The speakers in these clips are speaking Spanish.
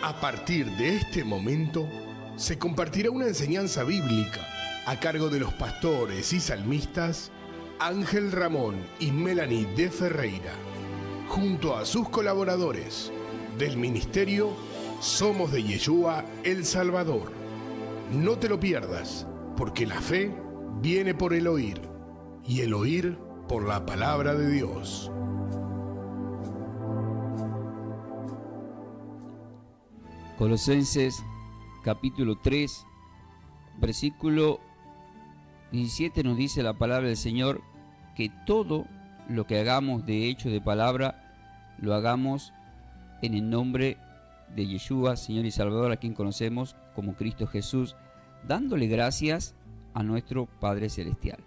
A partir de este momento, se compartirá una enseñanza bíblica a cargo de los pastores y salmistas Ángel Ramón y Melanie de Ferreira, junto a sus colaboradores del ministerio Somos de Yeshua El Salvador. No te lo pierdas, porque la fe viene por el oír, y el oír por la palabra de Dios. Colosenses capítulo 3, versículo 17 nos dice la palabra del Señor que todo lo que hagamos de hecho de palabra, lo hagamos en el nombre de Yeshua, Señor y Salvador, a quien conocemos como Cristo Jesús, dándole gracias a nuestro Padre Celestial.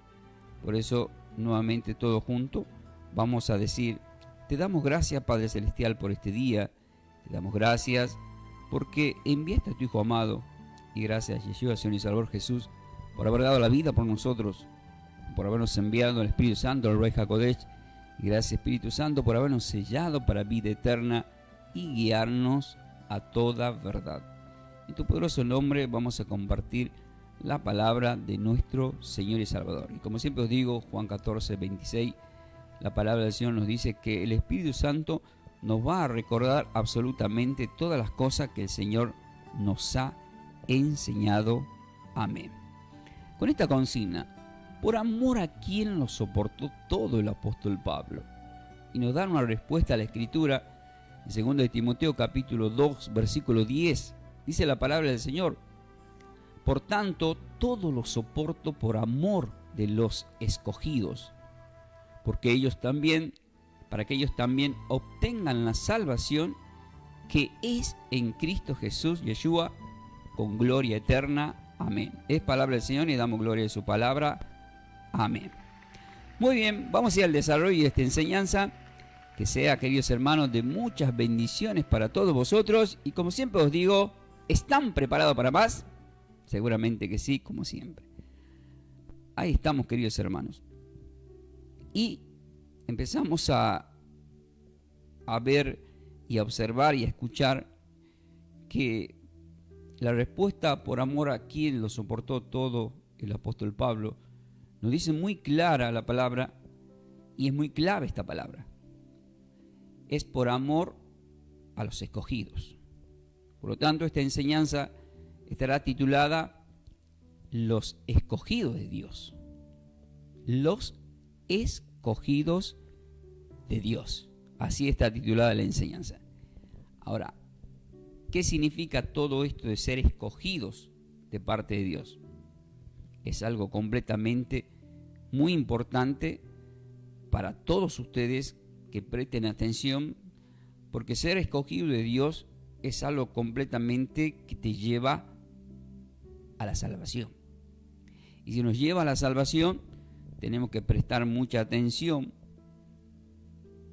Por eso, nuevamente todos juntos, vamos a decir: te damos gracias, Padre Celestial, por este día. Te damos gracias porque enviaste a tu Hijo amado, y gracias, Yeshua, Señor y Salvador Jesús, por haber dado la vida por nosotros, por habernos enviado al Espíritu Santo, al Rey HaKodesh, y gracias, Espíritu Santo, por habernos sellado para vida eterna y guiarnos a toda verdad. En tu poderoso nombre vamos a compartir la palabra de nuestro Señor y Salvador. Y como siempre os digo, Juan 14, 26, la palabra del Señor nos dice que el Espíritu Santo nos va a recordar absolutamente todas las cosas que el Señor nos ha enseñado. Amén. Con esta consigna, por amor a quien lo soportó todo el apóstol Pablo, y nos dan una respuesta a la Escritura en 2 de Timoteo capítulo 2 versículo 10, dice la palabra del Señor: por tanto, todo lo soporto por amor de los escogidos, para que ellos también obtengan la salvación que es en Cristo Jesús, Yeshua, con gloria eterna. Amén. Es palabra del Señor y damos gloria a su palabra. Amén. Muy bien, vamos a ir al desarrollo de esta enseñanza. Que sea, queridos hermanos, de muchas bendiciones para todos vosotros. Y como siempre os digo, ¿están preparados para más? Seguramente que sí, como siempre. Ahí estamos, queridos hermanos. Y empezamos a ver y a observar y a escuchar que la respuesta por amor a quien lo soportó todo el apóstol Pablo nos dice muy clara la palabra, y es muy clave esta palabra. Es por amor a los escogidos. Por lo tanto, esta enseñanza estará titulada Los escogidos de Dios. Los escogidos de Dios. Así está titulada la enseñanza. Ahora, ¿qué significa todo esto de ser escogidos de parte de Dios? Es algo completamente muy importante para todos ustedes que presten atención, porque ser escogido de Dios es algo completamente que te lleva a la salvación. Y si nos lleva a la salvación, tenemos que prestar mucha atención.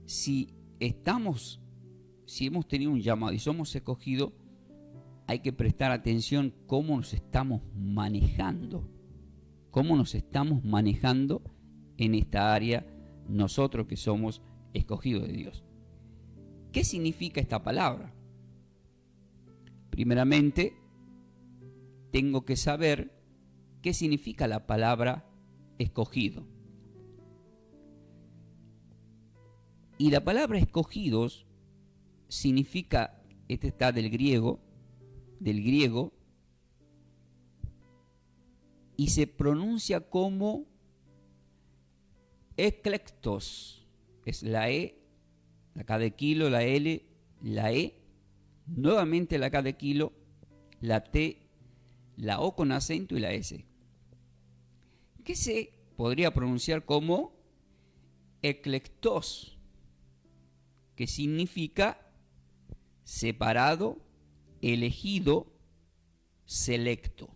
Si hemos tenido un llamado y somos escogidos, hay que prestar atención cómo nos estamos manejando. Cómo nos estamos manejando en esta área nosotros que somos escogidos de Dios. ¿Qué significa esta palabra? Primeramente, tengo que saber qué significa la palabra escogido. Y la palabra escogidos significa, este está del griego, y se pronuncia como eklektos. Es la E, la K de kilo, la L, la E, nuevamente la K de kilo, la T, la O con acento y la S. Que se podría pronunciar como eklektos, que significa separado, elegido, selecto.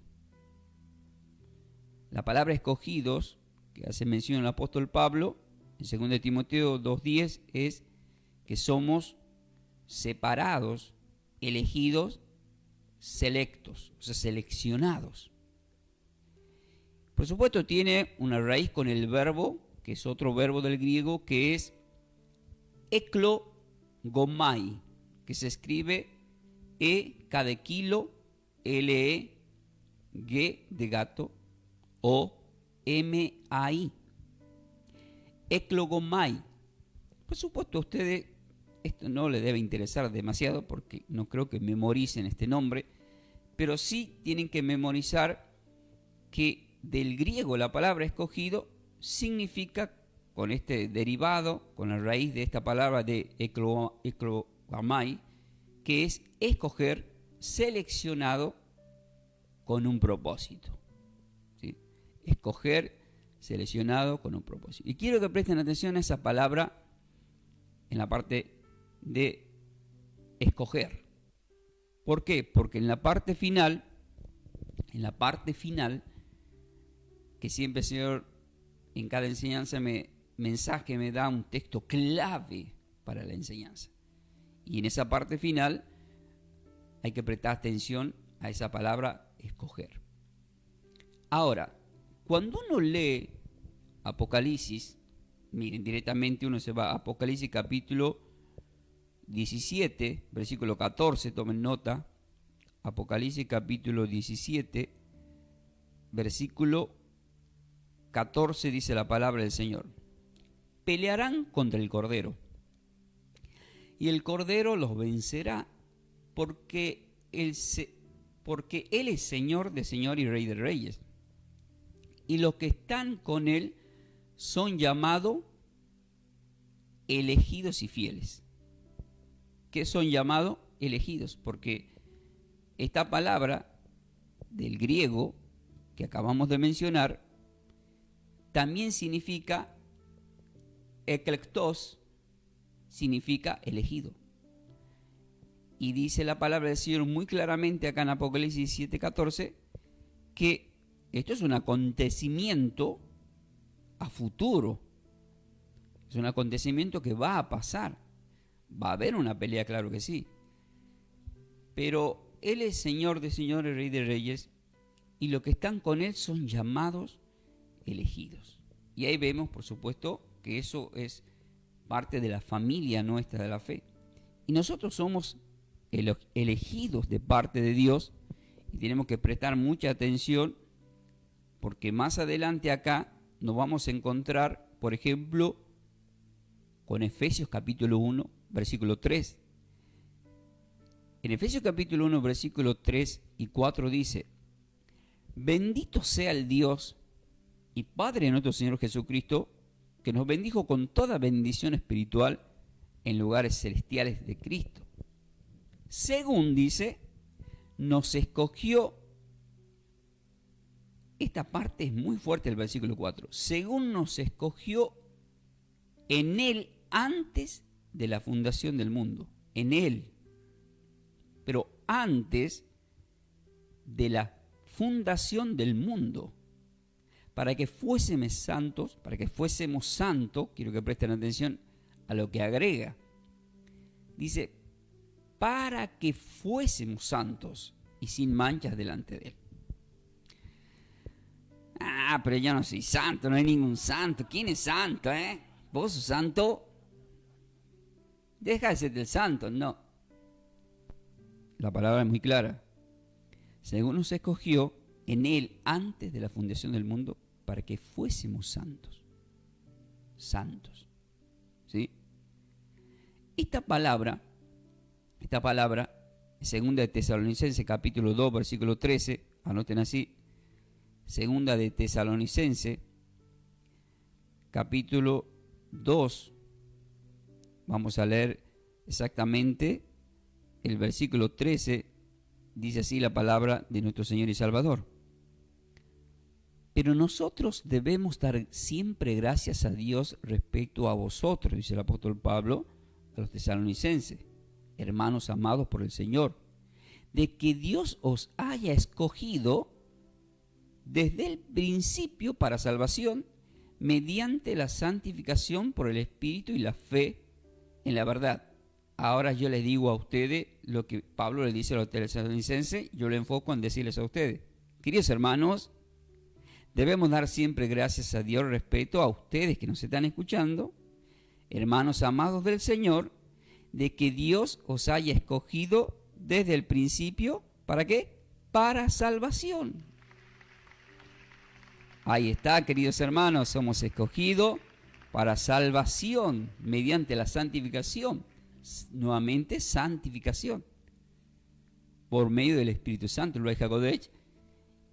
La palabra escogidos, que hace mención el apóstol Pablo, en 2 de Timoteo 2:10, es que somos separados, elegidos, selectos, o sea, seleccionados. Por supuesto, tiene una raíz con el verbo, que es otro verbo del griego, que es eklogomai, que se escribe K de kilo, L-E, G de gato, O-M-A-I. Eklogomai. Por supuesto, a ustedes esto no les debe interesar demasiado porque no creo que memoricen este nombre, pero sí tienen que memorizar que del griego la palabra escogido significa, con este derivado, con la raíz de esta palabra de eklogomai, que es escoger, seleccionado con un propósito. ¿Sí? Escoger, seleccionado con un propósito. Y quiero que presten atención a esa palabra en la parte de escoger. ¿Por qué? Porque en la parte final, que siempre el Señor en cada enseñanza mensaje me da un texto clave para la enseñanza. Y en esa parte final hay que prestar atención a esa palabra escoger. Ahora, cuando uno lee Apocalipsis, miren, directamente uno se va a Apocalipsis capítulo 17, versículo 14, tomen nota. Apocalipsis capítulo 17, versículo 14 dice la palabra del Señor. Pelearán contra el Cordero, y el Cordero los vencerá, porque Él es Señor de señores y Rey de reyes. Y los que están con Él son llamados elegidos y fieles. ¿Qué son llamados? Elegidos, porque esta palabra del griego que acabamos de mencionar también significa eklektos, significa elegido. Y dice la palabra del Señor muy claramente acá en Apocalipsis 7:14 que esto es un acontecimiento a futuro. Es un acontecimiento que va a pasar. Va a haber una pelea, claro que sí. Pero Él es Señor de señores, Rey de reyes, y los que están con Él son llamados elegidos. Y ahí vemos, por supuesto, que eso es parte de la familia nuestra de la fe. Y nosotros somos elegidos de parte de Dios y tenemos que prestar mucha atención porque más adelante acá nos vamos a encontrar, por ejemplo, con Efesios capítulo 1, versículo 3. En Efesios capítulo 1, versículo 3 y 4 dice: bendito sea el Dios y Padre de nuestro Señor Jesucristo, que nos bendijo con toda bendición espiritual en lugares celestiales de Cristo. Según dice, nos escogió. Esta parte es muy fuerte del versículo 4. Según nos escogió en Él antes de la fundación del mundo. En Él. Pero antes de la fundación del mundo. Para que fuésemos santos, quiero que presten atención a lo que agrega. Dice, para que fuésemos santos y sin manchas delante de Él. Ah, pero yo no soy santo, no hay ningún santo. ¿Quién es santo, ¿Vos sos santo? Deja de ser del santo, no. La palabra es muy clara. Según nos escogió en Él antes de la fundación del mundo, para que fuésemos santos. Santos. ¿Sí? Esta palabra, segunda de Tesalonicenses, capítulo 2, versículo 13, anoten así, segunda de Tesalonicenses, capítulo 2, vamos a leer exactamente el versículo 13, dice así la palabra de nuestro Señor y Salvador. Pero nosotros debemos dar siempre gracias a Dios respecto a vosotros, dice el apóstol Pablo a los tesalonicenses, hermanos amados por el Señor, de que Dios os haya escogido desde el principio para salvación, mediante la santificación por el Espíritu y la fe en la verdad. Ahora yo les digo a ustedes lo que Pablo le dice a los tesalonicenses, yo le enfoco en decirles a ustedes. Queridos hermanos, debemos dar siempre gracias a Dios respecto a ustedes que nos están escuchando, hermanos amados del Señor, de que Dios os haya escogido desde el principio, ¿para qué? Para salvación. Ahí está, queridos hermanos, somos escogidos para salvación mediante la santificación. Nuevamente, santificación. Por medio del Espíritu Santo, el Ruach HaKodesh,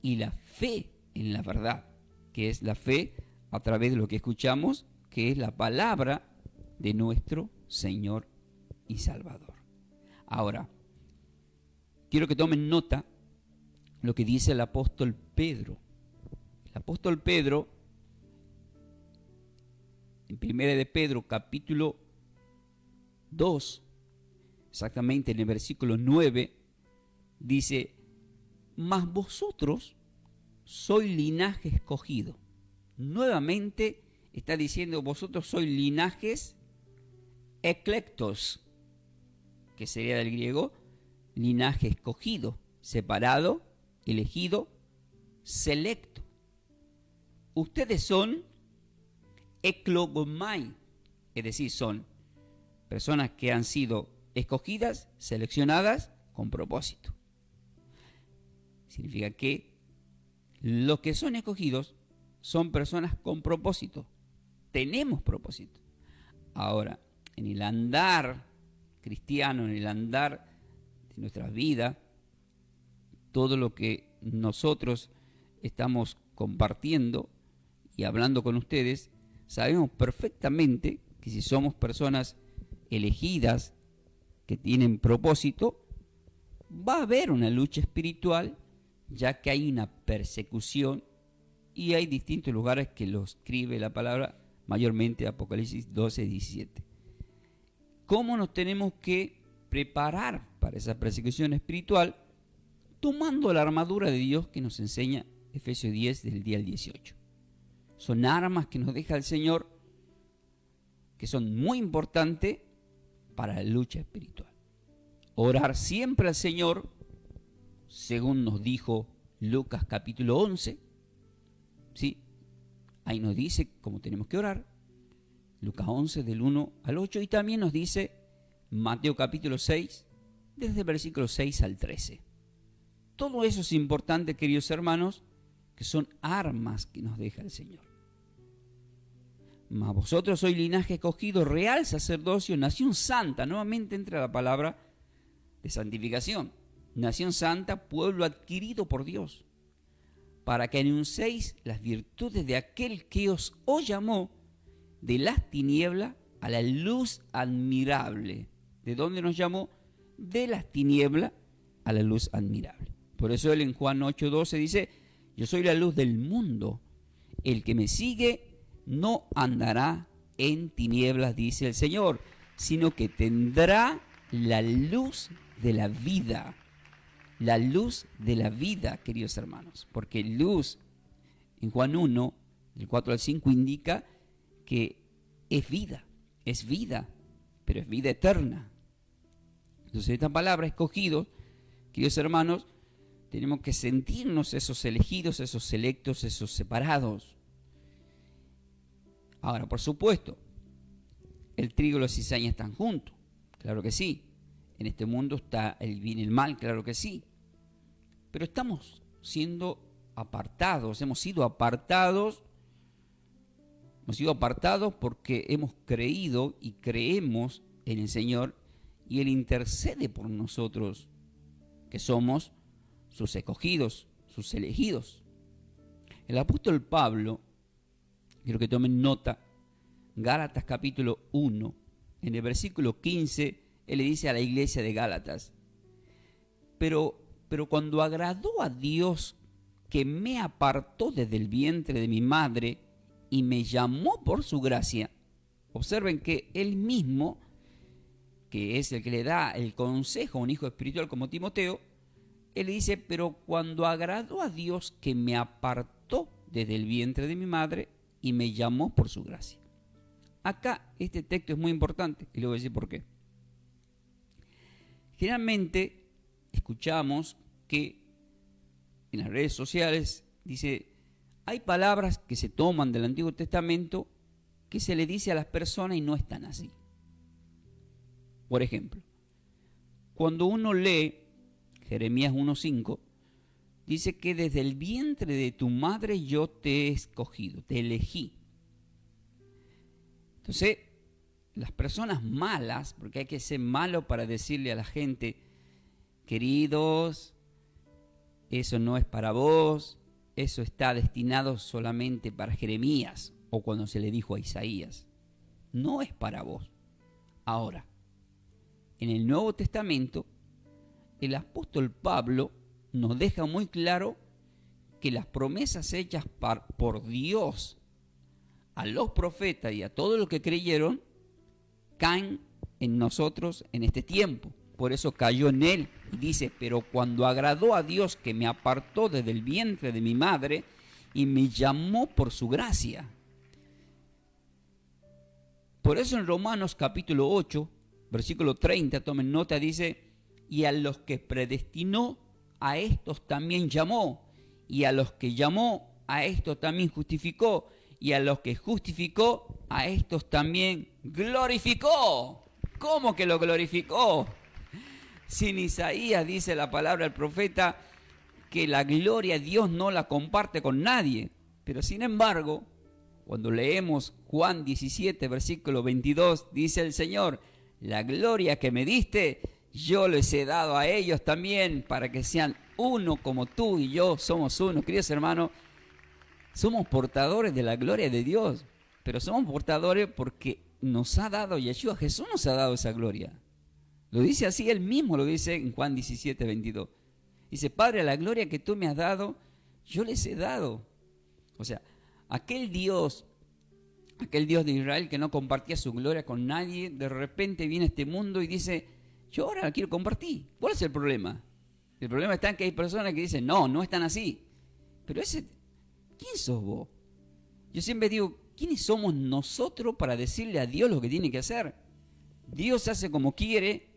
y la fe en la verdad, que es la fe a través de lo que escuchamos, que es la palabra de nuestro Señor y Salvador. Ahora, quiero que tomen nota lo que dice el apóstol Pedro. El apóstol Pedro, en 1 de Pedro, capítulo 2, exactamente en el versículo 9, dice: mas vosotros sois linaje escogido. Nuevamente está diciendo: vosotros sois linajes eclectos, que sería del griego linaje escogido, separado, elegido, selecto. Ustedes son eklogomai, es decir, son personas que han sido escogidas, seleccionadas con propósito. Significa que los que son escogidos son personas con propósito. Tenemos propósito. Ahora, en el andar cristiano, en el andar de nuestras vidas, todo lo que nosotros estamos compartiendo y hablando con ustedes, sabemos perfectamente que si somos personas elegidas, que tienen propósito, va a haber una lucha espiritual, ya que hay una persecución y hay distintos lugares que lo escribe la palabra, mayormente Apocalipsis 12, 17. ¿Cómo nos tenemos que preparar para esa persecución espiritual? Tomando la armadura de Dios que nos enseña Efesios 10 del día al 18. Son armas que nos deja el Señor, que son muy importantes para la lucha espiritual. Orar siempre al Señor, según nos dijo Lucas capítulo 11, ¿sí? Ahí nos dice cómo tenemos que orar. Lucas 11 del 1 al 8, y también nos dice Mateo capítulo 6, desde el versículo 6 al 13. Todo eso es importante, queridos hermanos, que son armas que nos deja el Señor. Mas vosotros sois linaje escogido, real sacerdocio, nación santa. Nuevamente entra la palabra de santificación. Nación santa, pueblo adquirido por Dios, para que anunciéis las virtudes de aquel que os llamó de las tinieblas a la luz admirable. ¿De dónde nos llamó? De las tinieblas a la luz admirable. Por eso él en Juan 8:12 dice: yo soy la luz del mundo. El que me sigue no andará en tinieblas, dice el Señor, sino que tendrá la luz de la vida. La luz de la vida, queridos hermanos. Porque luz, en Juan 1, del 4 al 5, indica que es vida, pero es vida eterna. Entonces, esta palabra, escogidos, queridos hermanos, tenemos que sentirnos esos elegidos, esos selectos, esos separados. Ahora, por supuesto, el trigo y la cizaña están juntos, claro que sí. En este mundo está el bien y el mal, claro que sí. Pero estamos siendo apartados, hemos sido apartados porque hemos creído y creemos en el Señor, y Él intercede por nosotros, que somos sus escogidos, sus elegidos. El apóstol Pablo, quiero que tomen nota, Gálatas capítulo 1, en el versículo 15, él le dice a la iglesia de Gálatas: pero cuando agradó a Dios, que me apartó desde el vientre de mi madre y me llamó por su gracia. Observen que él mismo, que es el que le da el consejo a un hijo espiritual como Timoteo, él le dice: pero cuando agradó a Dios, que me apartó desde el vientre de mi madre y me llamó por su gracia. Acá este texto es muy importante y le voy a decir por qué. Generalmente escuchamos que en las redes sociales dice: hay palabras que se toman del Antiguo Testamento que se le dice a las personas y no están así. Por ejemplo, Cuando uno lee Jeremías 1:5, dice que desde el vientre de tu madre yo te he escogido, te elegí. Entonces, las personas malas, porque hay que ser malo para decirle a la gente, queridos, eso no es para vos, eso está destinado solamente para Jeremías, o cuando se le dijo a Isaías, no es para vos. Ahora, en el Nuevo Testamento, el apóstol Pablo nos deja muy claro que las promesas hechas por Dios a los profetas y a todos los que creyeron, caen en nosotros en este tiempo. Por eso cayó en él y dice, pero cuando agradó a Dios que me apartó desde el vientre de mi madre y me llamó por su gracia. Por eso en Romanos capítulo 8, versículo 30, tomen nota, dice, y a los que predestinó, a estos también llamó, y a los que llamó, a estos también justificó, y a los que justificó, a estos también glorificó. ¿Cómo que lo glorificó? Si en Isaías dice la palabra del profeta que la gloria de Dios no la comparte con nadie, pero sin embargo, cuando leemos Juan 17, versículo 22, dice el Señor, la gloria que me diste, yo les he dado a ellos también, para que sean uno como tú y yo somos uno. Queridos hermanos, somos portadores de la gloria de Dios, pero somos portadores porque nos ha dado Yeshua, Jesús nos ha dado esa gloria. Lo dice así, él mismo lo dice en Juan 17, 22. Dice, Padre, la gloria que tú me has dado, yo les he dado. O sea, aquel Dios de Israel que no compartía su gloria con nadie, de repente viene a este mundo y dice, yo ahora la quiero compartir. ¿Cuál es el problema? El problema está en que hay personas que dicen, no están así. Pero ¿quién sos vos? Yo siempre digo, ¿quiénes somos nosotros para decirle a Dios lo que tiene que hacer? Dios hace como quiere,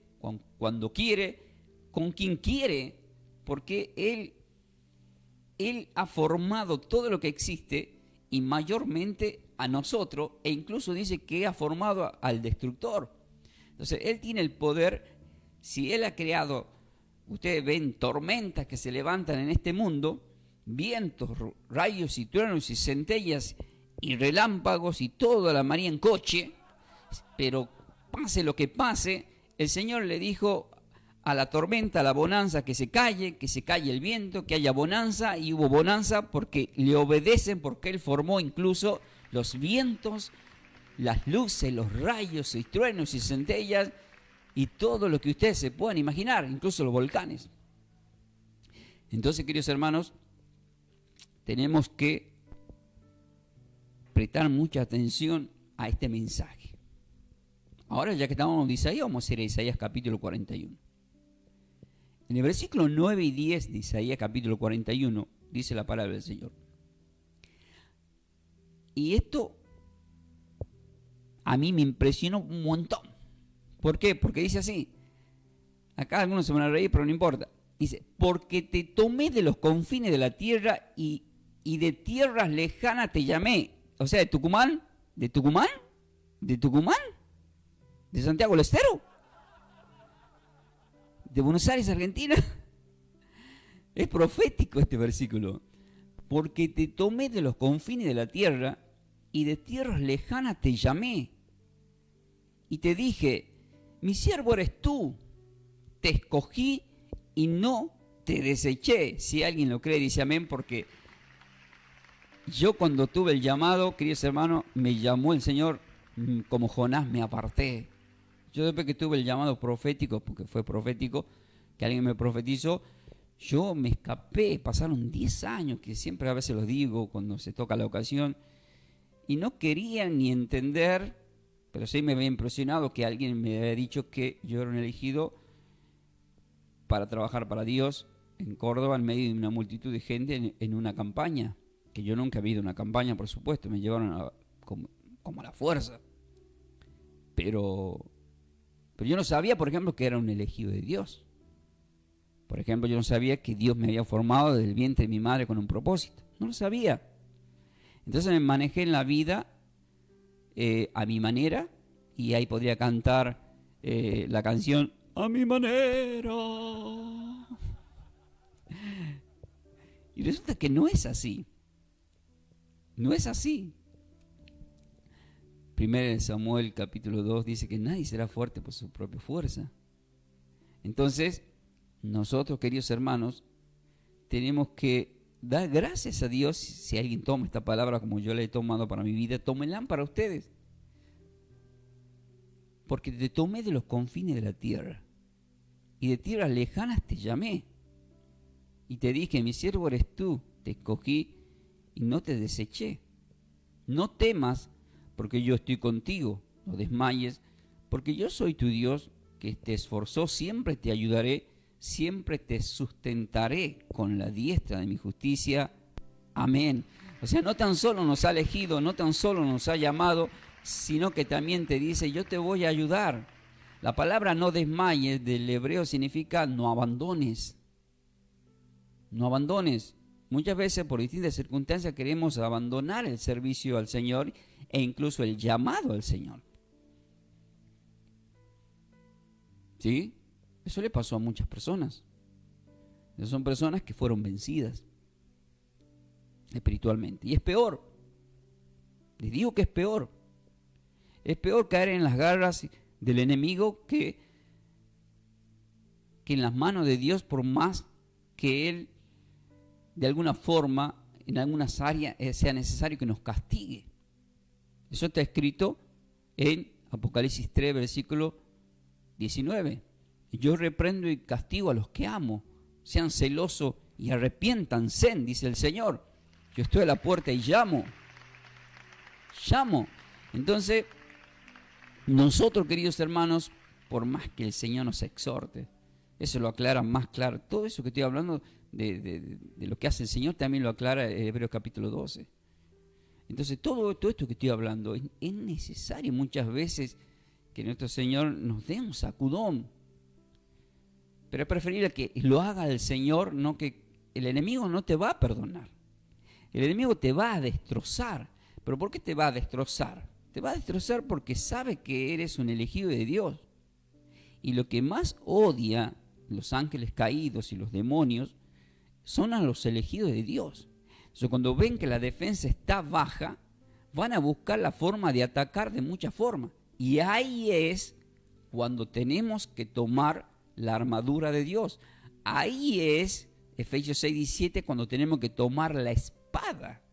cuando quiere, con quien quiere, porque Él ha formado todo lo que existe y mayormente a nosotros, e incluso dice que ha formado al destructor. Entonces, Él tiene el poder. Si Él ha creado, ustedes ven tormentas que se levantan en este mundo, vientos, rayos y truenos y centellas y relámpagos y toda la maría en coche, pero pase lo que pase, el Señor le dijo a la tormenta, a la bonanza, que se calle el viento, que haya bonanza, y hubo bonanza porque le obedecen, porque Él formó incluso los vientos, las luces, los rayos y truenos y centellas y todo lo que ustedes se puedan imaginar, incluso los volcanes. Entonces, queridos hermanos, tenemos que prestar mucha atención a este mensaje. Ahora, ya que estamos en Isaías, vamos a ir a Isaías capítulo 41. En el versículo 9 y 10 de Isaías capítulo 41 dice la palabra del Señor. Y esto a mí me impresionó un montón. ¿Por qué? Porque dice así. Acá algunos se van a reír, pero no importa. Dice, porque te tomé de los confines de la tierra y de tierras lejanas te llamé. O sea, ¿de Tucumán? ¿De Tucumán? ¿De Tucumán? ¿De Santiago del Estero? ¿De Buenos Aires, Argentina? Es profético este versículo. Porque te tomé de los confines de la tierra y de tierras lejanas te llamé. Y te dije, mi siervo eres tú, te escogí y no te deseché. Si alguien lo cree, dice amén, porque yo cuando tuve el llamado, queridos hermanos, me llamó el Señor, como Jonás me aparté. Yo después que tuve el llamado profético, porque fue profético, que alguien me profetizó, yo me escapé. Pasaron 10 años, que siempre a veces los digo cuando se toca la ocasión, y no quería ni entender. Pero sí me había impresionado que alguien me había dicho que yo era un elegido para trabajar para Dios en Córdoba, en medio de una multitud de gente en una campaña. Que yo nunca había ido a una campaña, por supuesto, me llevaron como a la fuerza. Pero yo no sabía, por ejemplo, que era un elegido de Dios. Por ejemplo, yo no sabía que Dios me había formado desde el vientre de mi madre con un propósito. No lo sabía. Entonces me manejé en la vida a mi manera, y ahí podría cantar la canción a mi manera. Y resulta que no es así. No es así. 1 Samuel capítulo 2 dice que nadie será fuerte por su propia fuerza. Entonces, nosotros, queridos hermanos, tenemos que dar gracias a Dios. Si alguien toma esta palabra como yo la he tomado para mi vida, tómenla para ustedes. Porque te tomé de los confines de la tierra, y de tierras lejanas te llamé, y te dije, mi siervo eres tú, te escogí y no te deseché. No temas, porque yo estoy contigo, no desmayes, porque yo soy tu Dios, que te esforzó, siempre te ayudaré, siempre te sustentaré con la diestra de mi justicia. Amén. O sea, no tan solo nos ha elegido, no tan solo nos ha llamado, sino que también te dice, yo te voy a ayudar. La palabra no desmayes del hebreo significa no abandones. No abandones. Muchas veces por distintas circunstancias queremos abandonar el servicio al Señor e incluso el llamado al Señor. ¿Sí? Eso le pasó a muchas personas. Son personas que fueron vencidas espiritualmente. Y es peor. Les digo que es peor. Es peor caer en las garras del enemigo que en las manos de Dios, por más que Él de alguna forma, en algunas áreas, sea necesario que nos castigue. Eso está escrito en Apocalipsis 3, versículo 19. Yo reprendo y castigo a los que amo. Sean celosos y arrepiéntanse, dice el Señor. Yo estoy a la puerta y llamo. Llamo. Entonces, nosotros, queridos hermanos, por más que el Señor nos exhorte, eso lo aclara más claro. Todo eso que estoy hablando de lo que hace el Señor también lo aclara Hebreos capítulo 12. Entonces, todo esto que estoy hablando es necesario muchas veces que nuestro Señor nos dé un sacudón. Pero es preferible que lo haga el Señor, no que el enemigo no te va a perdonar. El enemigo te va a destrozar. ¿Pero por qué te va a destrozar? Te va a destrozar porque sabe que eres un elegido de Dios. Y lo que más odia los ángeles caídos y los demonios son a los elegidos de Dios. Entonces, cuando ven que la defensa está baja, van a buscar la forma de atacar de muchas formas. Y ahí es cuando tenemos que tomar la armadura de Dios. Ahí es, Efesios 6:17, cuando tenemos que tomar la espada.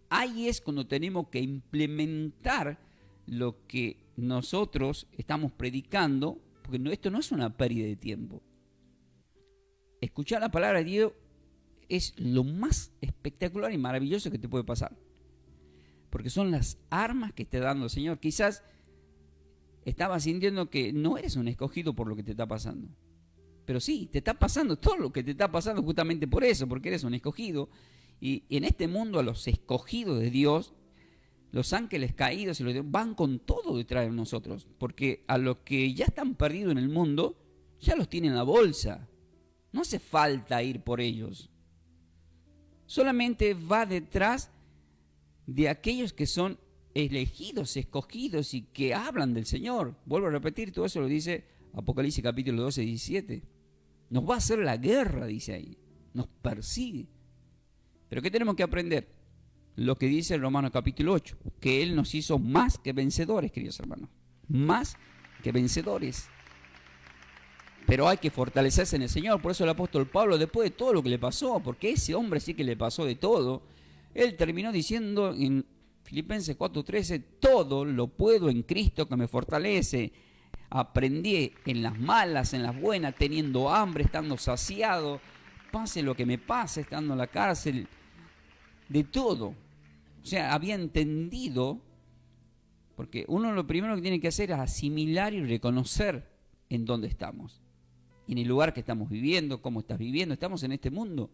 Ahí es cuando tenemos que implementar lo que nosotros estamos predicando, porque esto no es una pérdida de tiempo. Escuchar la palabra de Dios es lo más espectacular y maravilloso que te puede pasar, porque son las armas que te está dando el Señor. Quizás estabas sintiendo que no eres un escogido por lo que te está pasando, pero sí, te está pasando todo lo que te está pasando justamente por eso, porque eres un escogido. Y en este mundo, a los escogidos de Dios, los ángeles caídos y los demás van con todo detrás de nosotros, porque a los que ya están perdidos en el mundo, ya los tienen en la bolsa. No hace falta ir por ellos. Solamente va detrás de aquellos que son elegidos, escogidos y que hablan del Señor. Vuelvo a repetir, todo eso lo dice Apocalipsis capítulo 12, 17. Nos va a hacer la guerra, dice ahí. Nos persigue. Pero ¿qué tenemos que aprender? Lo que dice Romanos capítulo 8, que Él nos hizo más que vencedores, queridos hermanos. Más que vencedores. Pero hay que fortalecerse en el Señor. Por eso el apóstol Pablo, después de todo lo que le pasó, porque ese hombre sí que le pasó de todo, él terminó diciendo en Filipenses 4:13, todo lo puedo en Cristo que me fortalece. Aprendí en las malas, en las buenas, teniendo hambre, estando saciado, pase lo que me pase, estando en la cárcel, de todo. O sea, había entendido, porque uno lo primero que tiene que hacer es asimilar y reconocer en dónde estamos, en el lugar que estamos viviendo, cómo estás viviendo. Estamos en este mundo.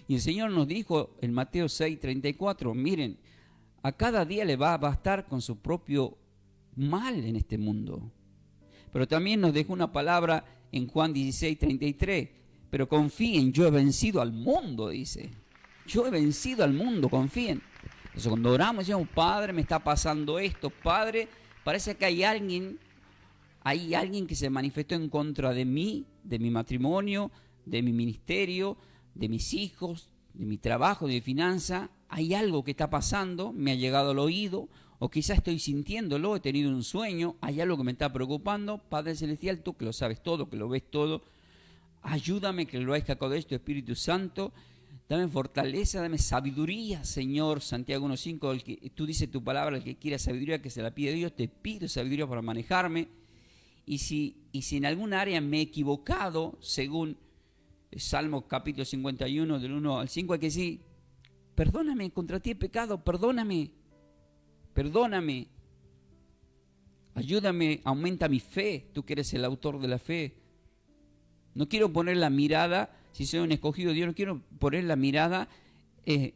Y el Señor nos dijo en Mateo 6:34, miren, a cada día le va a bastar con su propio mal en este mundo. Pero también nos dejó una palabra en Juan 16:33, pero confíen, yo he vencido al mundo, dice. Yo he vencido al mundo, confíen. Entonces cuando oramos decimos, Padre, me está pasando esto, Padre, parece que hay hay alguien que se manifestó en contra de mí, de mi matrimonio, de mi ministerio, de mis hijos, de mi trabajo, de mi finanza. Hay algo que está pasando, me ha llegado al oído, o quizás estoy sintiéndolo, he tenido un sueño, hay algo que me está preocupando. Padre Celestial, tú que lo sabes todo, que lo ves todo, ayúdame, que lo hagas con tu Espíritu Santo. Dame fortaleza, dame sabiduría, Señor. Santiago 1:5, tú dices tu palabra, el que quiera sabiduría, que se la pide Dios. Te pido sabiduría para manejarme. Y si en algún área me he equivocado, según Salmo capítulo 51, del 1 al 5, hay que decir, perdóname, contra ti he pecado, perdóname. Ayúdame, aumenta mi fe, tú que eres el autor de la fe. No quiero poner la mirada, si soy un escogido de Dios, no quiero poner la mirada en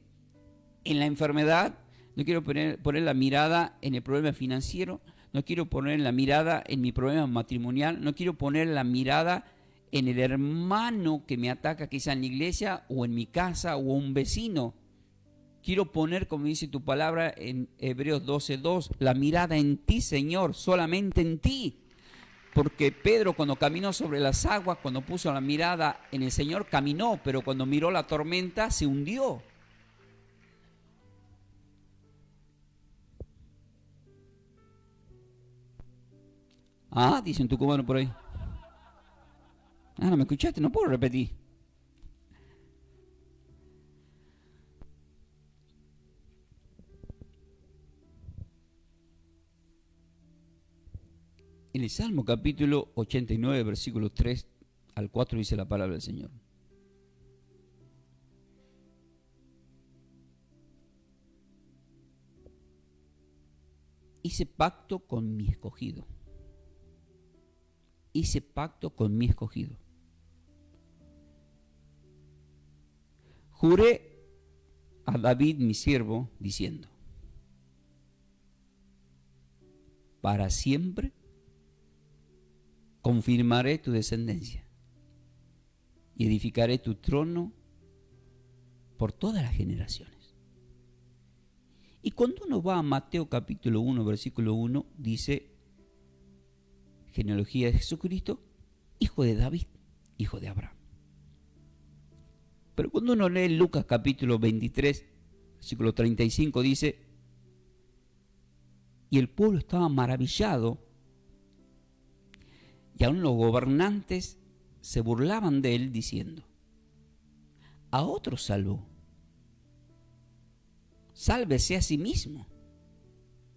la enfermedad, no quiero poner la mirada en el problema financiero, no quiero poner la mirada en mi problema matrimonial, no quiero poner la mirada en el hermano que me ataca quizá en la iglesia o en mi casa o un vecino. Quiero poner, como dice tu palabra en Hebreos 12:2, la mirada en ti, Señor, solamente en ti. Porque Pedro, cuando caminó sobre las aguas, cuando puso la mirada en el Señor, caminó, pero cuando miró la tormenta, se hundió. Dice un tucumano por ahí. No me escuchaste, no puedo repetir. En el Salmo capítulo 89, versículos 3 al 4 dice la palabra del Señor. Hice pacto con mi escogido. Hice pacto con mi escogido. Juré a David mi siervo diciendo, para siempre confirmaré tu descendencia y edificaré tu trono por todas las generaciones. Y cuando uno va a Mateo capítulo 1, versículo 1, dice, genealogía de Jesucristo, hijo de David, hijo de Abraham. Pero cuando uno lee Lucas capítulo 23, versículo 35, dice, y el pueblo estaba maravillado, y aún los gobernantes se burlaban de él diciendo, a otro salvó, sálvese a sí mismo,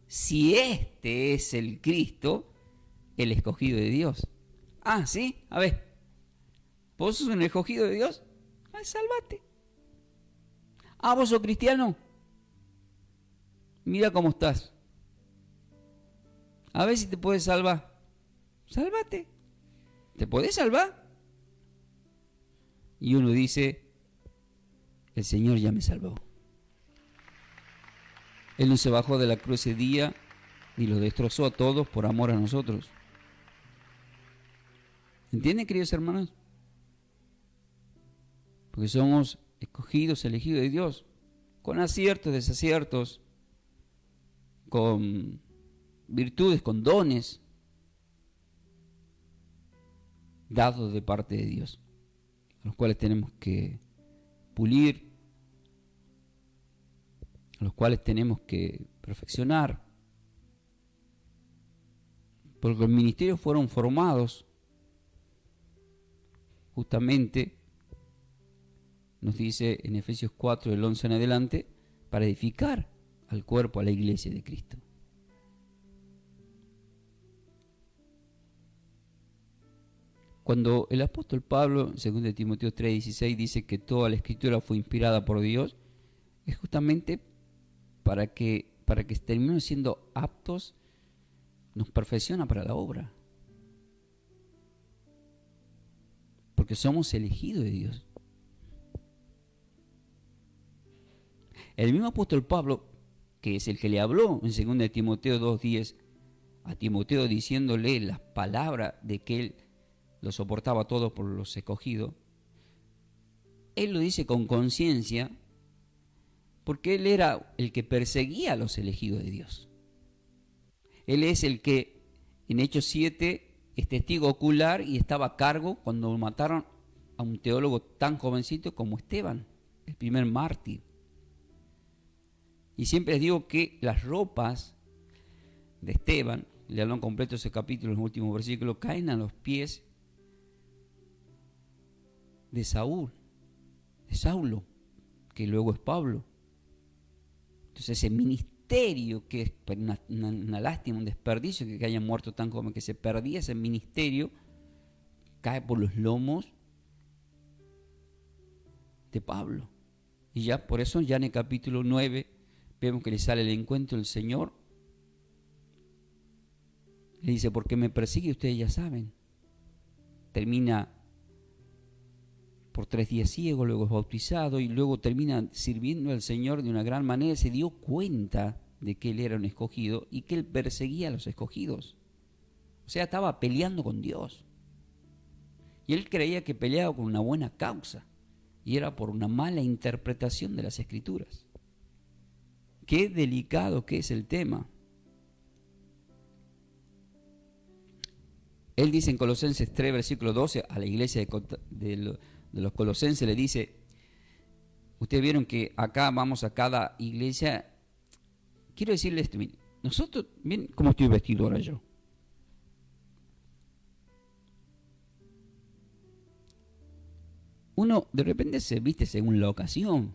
si este es el Cristo, el escogido de Dios. ¿Sí? A ver, ¿vos sos un escogido de Dios? Sálvate. ¿Vos sos cristiano? Mira cómo estás. A ver si te puedes salvar. Sálvate. ¿Te podés salvar? Y uno dice, el Señor ya me salvó. Él no se bajó de la cruz ese día ni los destrozó a todos por amor a nosotros. ¿Entienden, queridos hermanos? Porque somos escogidos, elegidos de Dios, con aciertos, desaciertos, con virtudes, con dones, dados de parte de Dios, a los cuales tenemos que pulir, a los cuales tenemos que perfeccionar, porque los ministerios fueron formados justamente, nos dice en Efesios 4, del 11 en adelante, para edificar al cuerpo, a la iglesia de Cristo. Cuando el apóstol Pablo, en 2 Timoteo 3:16, dice que toda la escritura fue inspirada por Dios, es justamente para que terminemos siendo aptos, nos perfecciona para la obra. Porque somos elegidos de Dios. El mismo apóstol Pablo, que es el que le habló en 2 Timoteo 2:10 a Timoteo diciéndole las palabras de que él lo soportaba todo por los escogidos, él lo dice con conciencia porque él era el que perseguía a los elegidos de Dios. Él es el que en Hechos 7 es testigo ocular y estaba a cargo cuando mataron a un teólogo tan jovencito como Esteban, el primer mártir. Y siempre les digo que las ropas de Esteban, le hablan completo ese capítulo en los últimos versículos, caen a los pies de Saulo, que luego es Pablo. Entonces ese ministerio, que es una lástima, un desperdicio que hayan muerto tan joven, que se perdía ese ministerio, cae por los lomos de Pablo. Y ya por eso ya en el capítulo 9 vemos que le sale el encuentro del Señor. Le dice, ¿por qué me persigue? Ustedes ya saben. Termina por 3 días ciego, luego es bautizado y luego termina sirviendo al Señor de una gran manera. Se dio cuenta de que él era un escogido y que él perseguía a los escogidos. O sea, estaba peleando con Dios. Y él creía que peleaba con una buena causa y era por una mala interpretación de las Escrituras. Qué delicado que es el tema. Él dice en Colosenses 3, versículo 12, a la iglesia de los colosenses le dice, ustedes vieron que acá vamos a cada iglesia, quiero decirles esto, miren, nosotros, miren cómo estoy vestido ahora yo. Uno de repente se viste según la ocasión.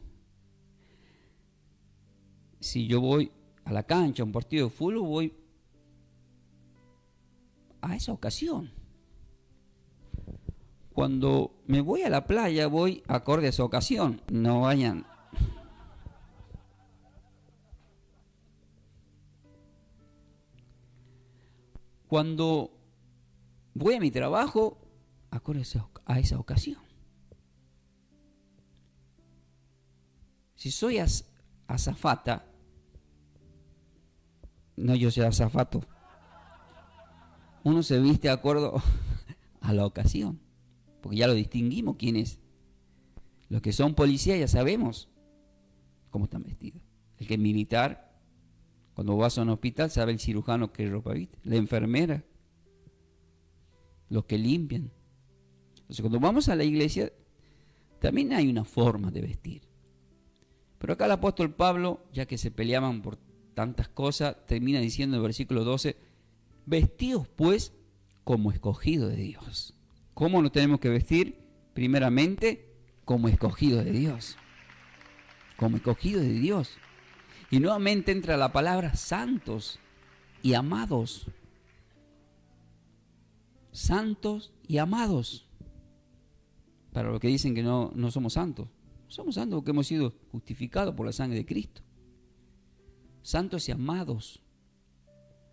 Si yo voy a la cancha, a un partido de fútbol, voy a esa ocasión. Cuando me voy a la playa, voy acorde a esa ocasión. No vayan. Cuando voy a mi trabajo, acorde a esa ocasión. Si soy azafata, no yo soy azafato, uno se viste de acuerdo a la ocasión, porque ya lo distinguimos quién es. Los que son policías ya sabemos cómo están vestidos. El que es militar, cuando vas a un hospital, sabe el cirujano qué ropa viste, la enfermera, los que limpian. Entonces cuando vamos a la iglesia, también hay una forma de vestir. Pero acá el apóstol Pablo, ya que se peleaban por tantas cosas, termina diciendo en el versículo 12, vestidos pues como escogidos de Dios. ¿Cómo nos tenemos que vestir? Primeramente, como escogidos de Dios. Como escogidos de Dios. Y nuevamente entra la palabra santos y amados. Santos y amados. Para los que dicen que no somos santos. Somos santos porque hemos sido justificados por la sangre de Cristo. Santos y amados,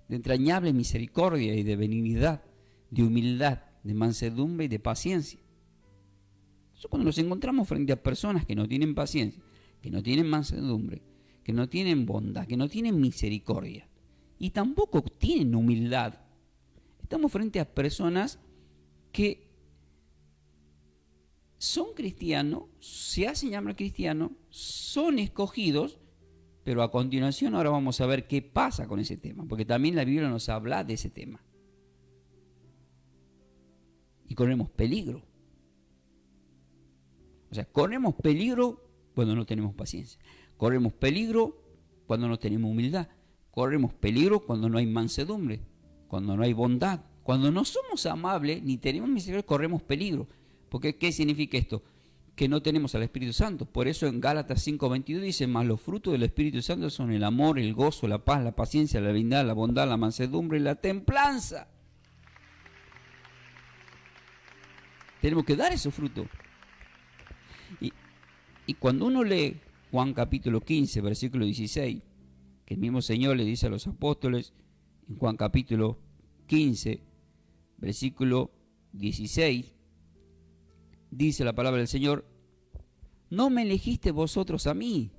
de entrañable misericordia y de benignidad, de humildad, de mansedumbre y de paciencia. Eso cuando nos encontramos frente a personas que no tienen paciencia, que no tienen mansedumbre, que no tienen bondad, que no tienen misericordia y tampoco tienen humildad, estamos frente a personas que son cristianos, se hacen llamar cristianos, son escogidos, pero a continuación ahora vamos a ver qué pasa con ese tema, porque también la Biblia nos habla de ese tema. Y corremos peligro. O sea, corremos peligro cuando no tenemos paciencia. Corremos peligro cuando no tenemos humildad. Corremos peligro cuando no hay mansedumbre, cuando no hay bondad. Cuando no somos amables ni tenemos misericordia, corremos peligro. Porque ¿qué significa esto? Que no tenemos al Espíritu Santo. Por eso en Gálatas 5:22 dice, mas los frutos del Espíritu Santo son el amor, el gozo, la paz, la paciencia, la bondad, la bondad, la mansedumbre y la templanza. Tenemos que dar esos frutos. Y cuando uno lee Juan capítulo 15, versículo 16, que el mismo Señor le dice a los apóstoles, en Juan capítulo 15, versículo 16, dice la palabra del Señor, no me elegiste vosotros a mí,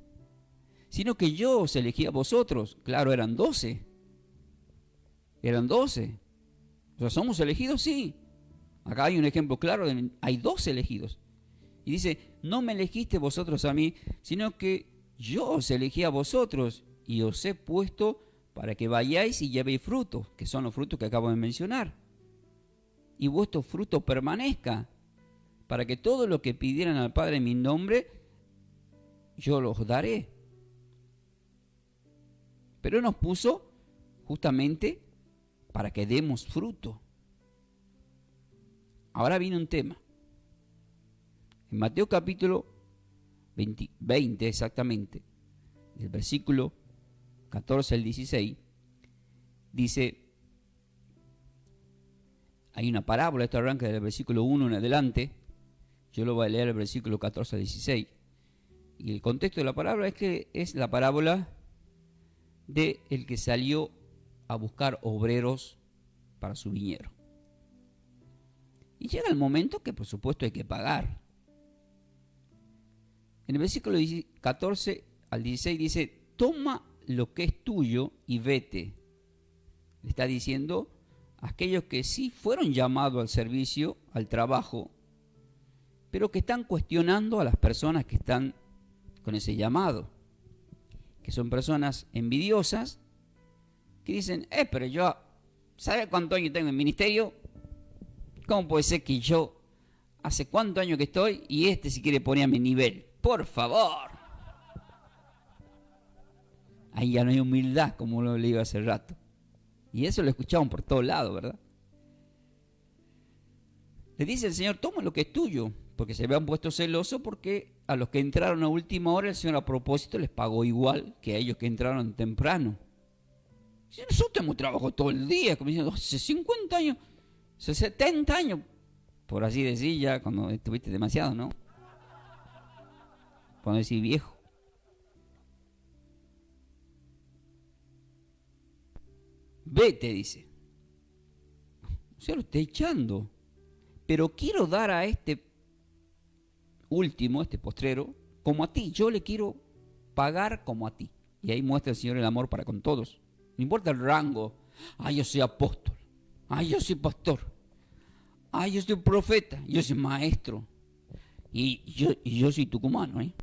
sino que yo os elegí a vosotros. Claro, eran 12. Eran 12. O sea, ¿somos elegidos? Sí. Acá hay un ejemplo claro, hay 12 elegidos. Y dice, no me elegiste vosotros a mí, sino que yo os elegí a vosotros y os he puesto para que vayáis y llevéis frutos, que son los frutos que acabo de mencionar. y vuestro fruto permanezca, para que todo lo que pidieran al Padre en mi nombre, yo los daré. Pero nos puso justamente para que demos fruto. Ahora viene un tema. En Mateo capítulo 20 exactamente, del versículo 14 al 16, dice, hay una parábola, esto arranca del versículo 1 en adelante, yo lo voy a leer el versículo 14 al 16, y el contexto de la parábola es que es la parábola de el que salió a buscar obreros para su viñero. Y llega el momento que por supuesto hay que pagar. En el versículo 14 al 16 dice, toma lo que es tuyo y vete. Le está diciendo a aquellos que sí fueron llamados al servicio, al trabajo, pero que están cuestionando a las personas que están con ese llamado, que son personas envidiosas, que dicen, pero yo, ¿sabe cuántos años tengo en ministerio? ¿Cómo puede ser que yo, hace cuántos años que estoy, y si quiere poner a mi nivel? Por favor. Ahí ya no hay humildad, como lo leí hace rato. Y eso lo escuchaban por todos lados, ¿verdad? Le dice el Señor, toma lo que es tuyo, porque se habían puesto celosos porque a los que entraron a última hora el Señor a propósito les pagó igual que a ellos que entraron temprano. Si nosotros hemos trabajado todo el día, como diciendo, hace 50 años, hace 70 años, por así decir ya, cuando estuviste demasiado, ¿no? Por no decir viejo. Vete, dice. O sea, lo está echando. Pero quiero dar a este último, este postrero, como a ti. Yo le quiero pagar como a ti. Y ahí muestra el Señor el amor para con todos. No importa el rango. Yo soy apóstol. Yo soy pastor. Yo soy profeta. Yo soy maestro. Y yo soy tucumano, ¿eh?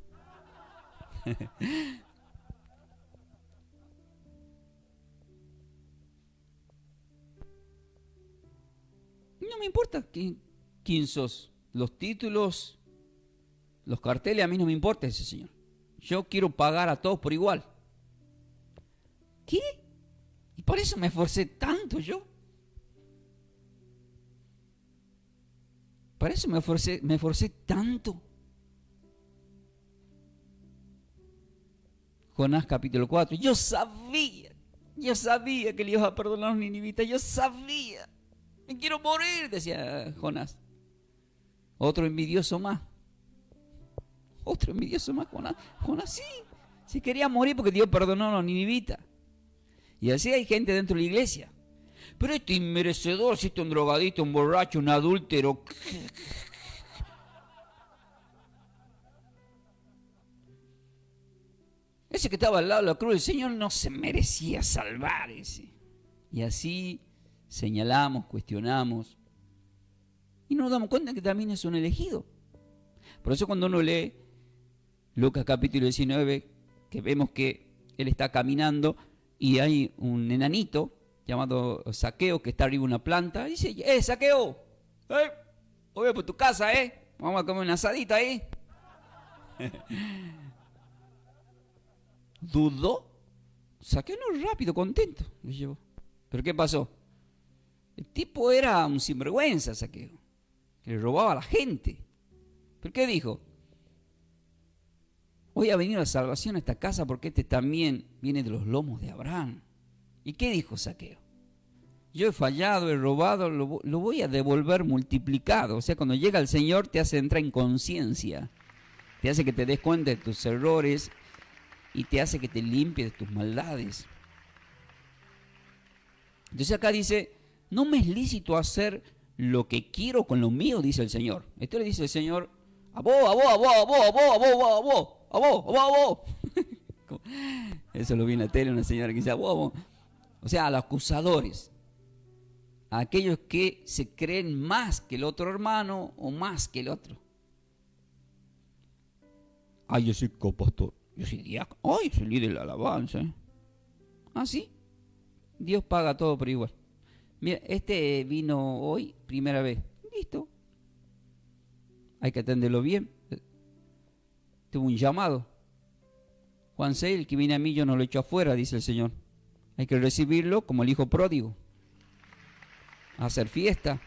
No me importa quién sos. Los títulos, los carteles, a mí no me importa ese Señor. Yo quiero pagar a todos por igual. ¿Qué? Y por eso me esforcé tanto yo. Por eso me esforcé tanto. Jonás capítulo 4. Yo sabía que le ibas a perdonar a los ninivitas. Yo sabía. Me quiero morir, decía Jonás. Otro envidioso más, Jonás sí, se quería morir porque Dios perdonó a los ninivitas. Y así hay gente dentro de la iglesia. Pero este inmerecedor, si este es un drogadito, un borracho, un adúltero. Ese que estaba al lado de la cruz, el Señor no se merecía salvar ese. Y así señalamos, cuestionamos. Y nos damos cuenta que también es un elegido. Por eso cuando uno lee Lucas capítulo 19, que vemos que él está caminando y hay un enanito llamado Zaqueo que está arriba de una planta. Y dice, Zaqueo, voy por tu casa, vamos a comer una asadita ahí. Dudó. Zaqueo no, rápido, contento, lo llevó. ¿Pero qué pasó? El tipo era un sinvergüenza, Zaqueo, que le robaba a la gente. ¿Pero qué dijo? Hoy ha venido la salvación a esta casa porque este también viene de los lomos de Abraham. ¿Y qué dijo Zaqueo? Yo he fallado, he robado, lo voy a devolver multiplicado. O sea, cuando llega el Señor te hace entrar en conciencia, te hace que te des cuenta de tus errores y te hace que te limpies de tus maldades. Entonces acá dice, no me es lícito hacer lo que quiero con lo mío, dice el Señor. Esto le dice el Señor, a vos. Eso lo vi en la tele, una señora que dice, a vos. O sea, a los acusadores, a aquellos que se creen más que el otro hermano o más que el otro. Yo soy copastor, yo soy diácono, soy líder de la alabanza. ¿Sí? Dios paga todo por igual. Mira, este vino hoy, primera vez. Listo. Hay que atenderlo bien. Tuvo un llamado. Juan 6, el que viene a mí yo no lo echo afuera, dice el Señor. Hay que recibirlo como el hijo pródigo. A hacer fiesta.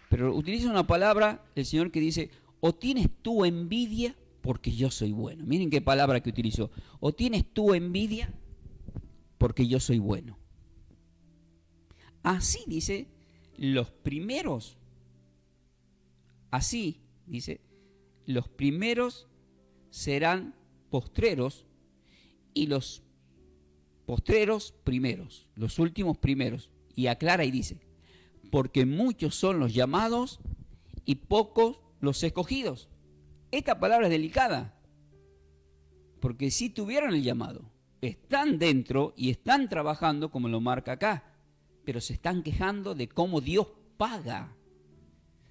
Pero utiliza una palabra, el Señor, que dice, o tienes tú envidia porque yo soy bueno. Miren qué palabra que utilizó. O tienes tú envidia porque yo soy bueno. Así dice, los primeros, así dice, los primeros serán postreros y los postreros primeros, los últimos primeros. Y aclara y dice, porque muchos son los llamados y pocos los escogidos. Esta palabra es delicada, porque si tuvieron el llamado, están dentro y están trabajando como lo marca acá, pero se están quejando de cómo Dios paga.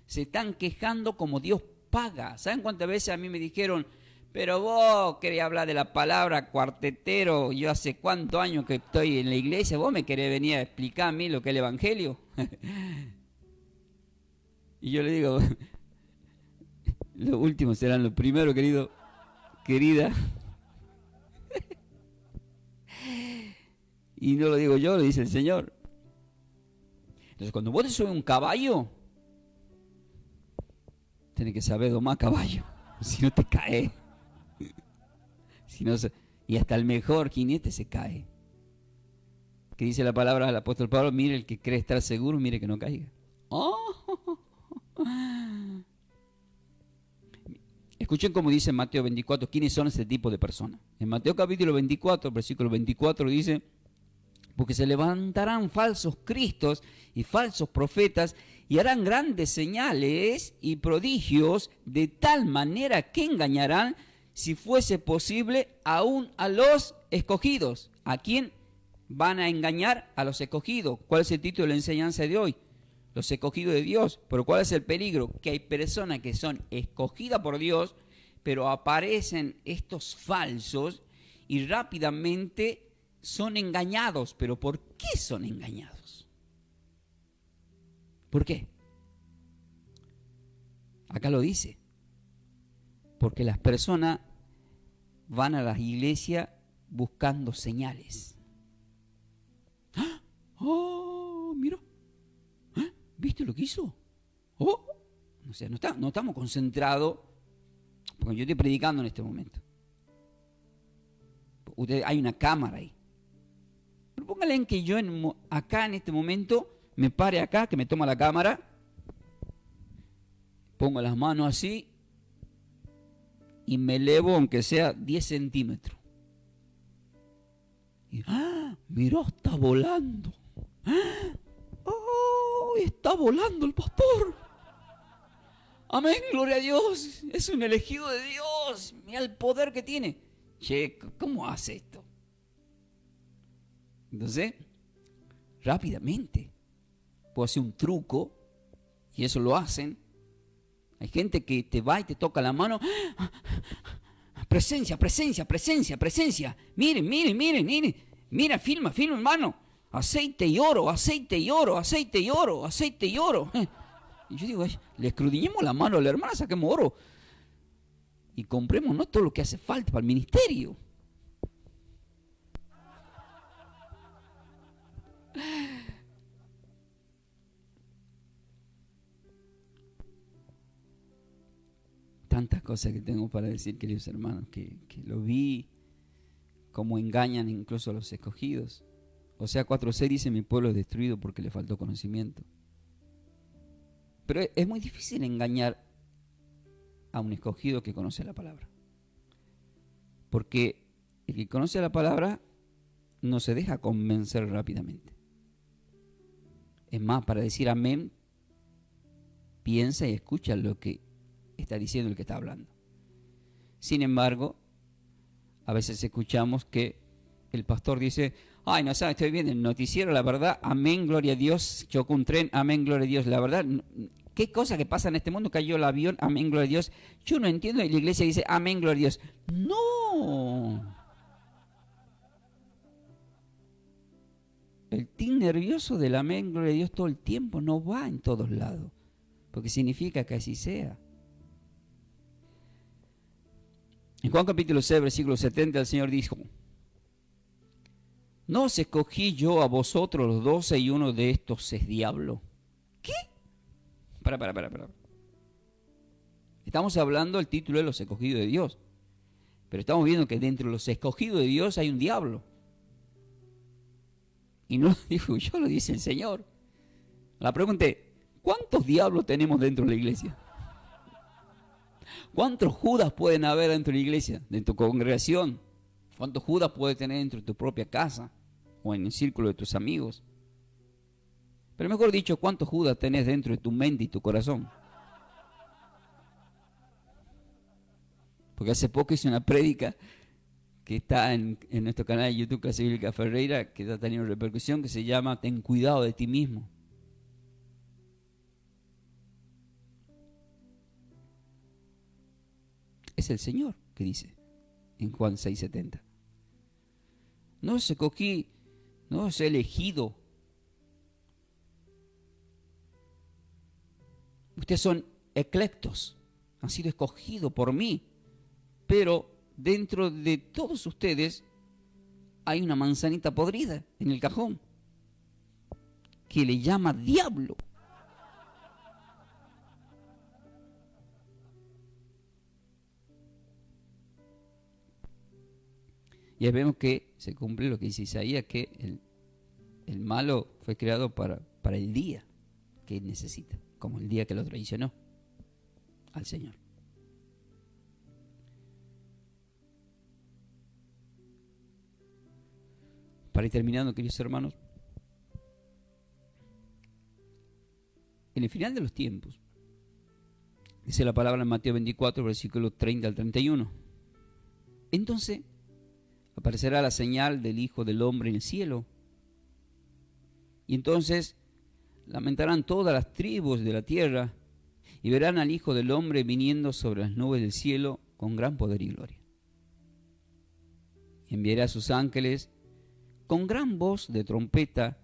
Se están quejando como Dios paga. ¿Saben cuántas veces a mí me dijeron, pero vos querés hablar de la palabra cuartetero, yo hace cuántos años que estoy en la iglesia, vos me querés venir a explicar a mí lo que es el evangelio? Y yo le digo, los últimos serán los primeros, querido, querida. Y no lo digo yo, lo dice el Señor. Entonces, cuando vos te subes un caballo, tenés que saber domar caballo, si no te caes. Si no, y hasta el mejor jinete se cae. Que dice la palabra del apóstol Pablo, mire, el que cree estar seguro, mire que no caiga. Oh. Escuchen cómo dice en Mateo 24, ¿quiénes son ese tipo de personas? En Mateo capítulo 24, versículo 24 dice, porque se levantarán falsos cristos y falsos profetas y harán grandes señales y prodigios de tal manera que engañarán, si fuese posible, aún a los escogidos. ¿A quién van a engañar? A los escogidos. ¿Cuál es el título de la enseñanza de hoy? Los escogidos de Dios. Pero ¿cuál es el peligro? Que hay personas que son escogidas por Dios, pero aparecen estos falsos y rápidamente son engañados. ¿Pero por qué son engañados? ¿Por qué? Acá lo dice. Porque las personas van a las iglesias buscando señales. ¡Ah! ¡Oh, mira! ¿Ah? ¿Viste lo que hizo? ¡Oh! O sea, no estamos concentrados, porque yo estoy predicando en este momento. Hay una cámara ahí. Pero póngale en que yo acá en este momento me pare acá, que me toma la cámara, pongo las manos así y me elevo aunque sea 10 centímetros. Y, ¡ah! Mirá, está volando. ¡Ah! ¡Oh! Está volando el pastor. Amén, gloria a Dios. Es un elegido de Dios. Mira el poder que tiene. Che, ¿cómo hace esto? Entonces, rápidamente puedo hacer un truco, y eso lo hacen. Hay gente que te va y te toca la mano. Presencia, presencia, presencia, presencia. Miren, miren, miren, miren. Mira, filma, hermano. Aceite y oro, aceite y oro, aceite y oro, aceite y oro. Y yo digo, le escudriñemos la mano a la hermana, saquemos oro. Y compremos no todo lo que hace falta para el ministerio. Tantas cosas que tengo para decir, queridos hermanos, que lo vi, cómo engañan incluso a los escogidos. O sea, 4:6 dice, mi pueblo es destruido porque le faltó conocimiento. Pero es muy difícil engañar a un escogido que conoce la palabra. Porque el que conoce la palabra no se deja convencer rápidamente. Es más, para decir amén, piensa y escucha lo que está diciendo el que está hablando. Sin embargo, a veces escuchamos que el pastor dice, ay, no sabes, estoy viendo el noticiero, la verdad, amén, gloria a Dios, chocó un tren, amén, gloria a Dios, la verdad, qué cosa que pasa en este mundo, cayó el avión, amén, gloria a Dios. Yo no entiendo, y la iglesia dice, amén, gloria a Dios. No. boletín nervioso del amén, gloria a Dios, todo el tiempo. No va en todos lados, porque significa que así sea. En Juan capítulo 6, versículo 70, el Señor dijo: ¿no os escogí yo a vosotros los 12 y uno de estos es diablo? ¿Qué? Para. Estamos hablando del título de los escogidos de Dios. Pero estamos viendo que dentro de los escogidos de Dios hay un diablo. Y no lo digo yo, lo dice el Señor. La pregunta es: ¿cuántos diablos tenemos dentro de la iglesia? ¿Cuántos Judas pueden haber dentro de la iglesia, de tu congregación? ¿Cuántos Judas puedes tener dentro de tu propia casa o en el círculo de tus amigos? Pero mejor dicho, ¿cuántos Judas tenés dentro de tu mente y tu corazón? Porque hace poco hice una prédica que está en nuestro canal de YouTube, Clase Bíblica Ferreira, que está teniendo repercusión, que se llama Ten cuidado de ti mismo. Es el Señor que dice en Juan 6:70. No os escogí, no os he elegido. Ustedes son eclectos, han sido escogidos por mí. Pero dentro de todos ustedes hay una manzanita podrida en el cajón que le llama diablo. Y vemos que se cumple lo que dice Isaías, que el malo fue creado para el día que él necesita, como el día que lo traicionó al Señor. Para ir terminando, queridos hermanos, en el final de los tiempos, dice la palabra en Mateo 24, versículos 30 al 31, entonces aparecerá la señal del Hijo del Hombre en el cielo, y entonces lamentarán todas las tribus de la tierra, y verán al Hijo del Hombre viniendo sobre las nubes del cielo con gran poder y gloria. Y enviará a sus ángeles con gran voz de trompeta,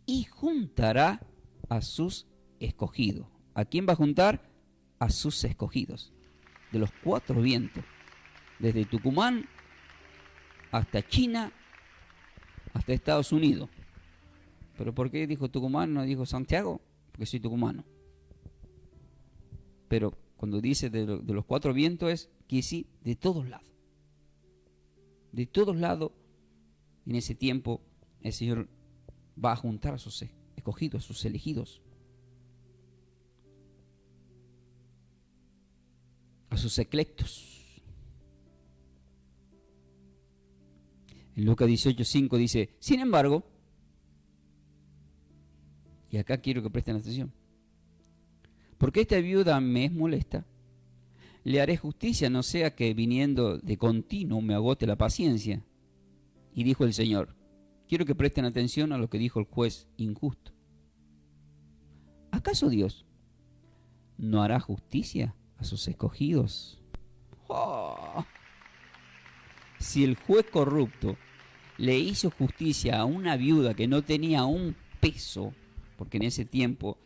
y juntará a sus escogidos. ¿A quién va a juntar? A sus escogidos, de los 4 vientos, desde Tucumán hasta China, hasta Estados Unidos. ¿Pero por qué dijo Tucumán, no dijo Santiago? Porque soy tucumano. Pero cuando dice de los 4 vientos es que sí, de todos lados. De todos lados. En ese tiempo el Señor va a juntar a sus escogidos, a sus elegidos, a sus eclectos. En Lucas 18:5 dice: sin embargo, y acá quiero que presten atención, porque esta viuda me es molesta, le haré justicia, no sea que viniendo de continuo me agote la paciencia. Y dijo el Señor: quiero que presten atención a lo que dijo el juez injusto. ¿Acaso Dios no hará justicia a sus escogidos? ¡Oh! Si el juez corrupto le hizo justicia a una viuda que no tenía un peso, porque en ese tiempo,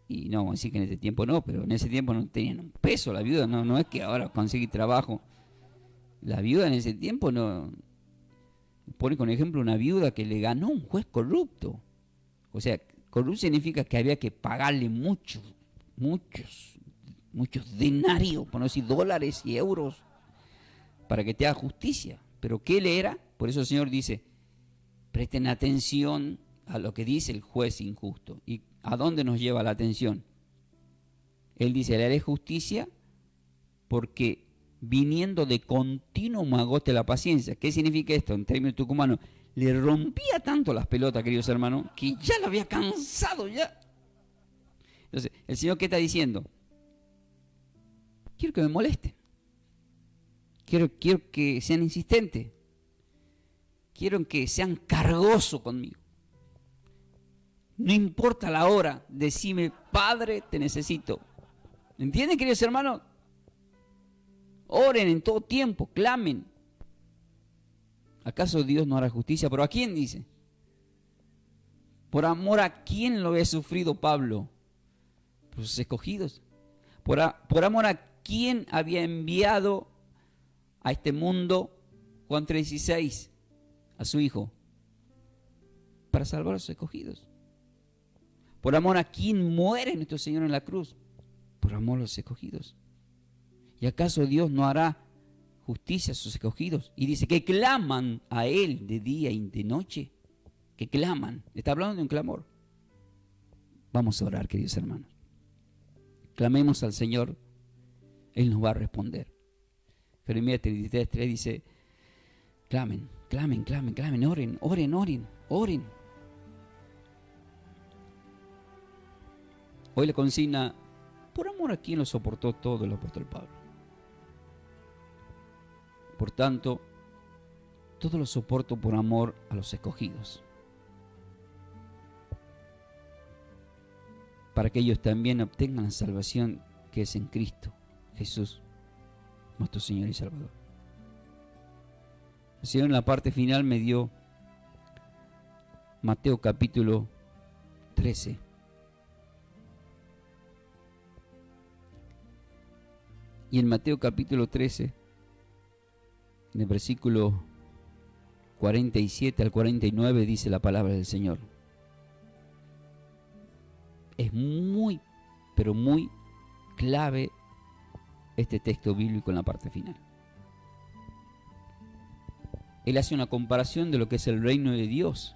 y no vamos a decir que en ese tiempo no, pero en ese tiempo no tenían un peso la viuda, no es que ahora conseguí trabajo. La viuda en ese tiempo no. Pone con ejemplo una viuda que le ganó un juez corrupto. O sea, corrupto significa que había que pagarle muchos denarios, por no decir dólares y euros, para que te haga justicia. Pero ¿qué le era? Por eso el Señor dice: presten atención a lo que dice el juez injusto. ¿Y a dónde nos lleva la atención? Él dice: le haré justicia porque viniendo de continuo me agote la paciencia. ¿Qué significa esto en términos tucumanos? Le rompía tanto las pelotas, queridos hermanos, que ya lo había cansado ya. Entonces, ¿el Señor qué está diciendo? Quiero que me molesten. Quiero que sean insistentes. Quiero que sean cargosos conmigo. No importa la hora, decime: Padre, te necesito. ¿Entienden, queridos hermanos? Oren en todo tiempo, clamen. ¿Acaso Dios no hará justicia? ¿Pero a quién dice? ¿Por amor a quién lo había sufrido Pablo? Por sus escogidos. Por amor a quién había enviado a este mundo Juan 3:16 a su Hijo, para salvar a sus escogidos. Por amor a quién muere nuestro Señor en la cruz, por amor a los escogidos. ¿Y acaso Dios no hará justicia a sus escogidos? Y dice que claman a Él de día y de noche, que claman. Está hablando de un clamor. Vamos a orar, queridos hermanos. Clamemos al Señor, Él nos va a responder. Jeremías 33:3 dice: clamen, clamen, clamen, clamen, oren, oren, oren, oren. Hoy la consigna: ¿por amor a quién lo soportó todo el apóstol Pablo? Por tanto, todo lo soporto por amor a los escogidos, para que ellos también obtengan la salvación que es en Cristo Jesús, nuestro Señor y Salvador. El Señor en la parte final me dio Mateo capítulo 13. Y en Mateo capítulo 13, en el versículo 47 al 49, dice la palabra del Señor. Es muy, pero muy clave este texto bíblico en la parte final. Él hace una comparación de lo que es el reino de Dios.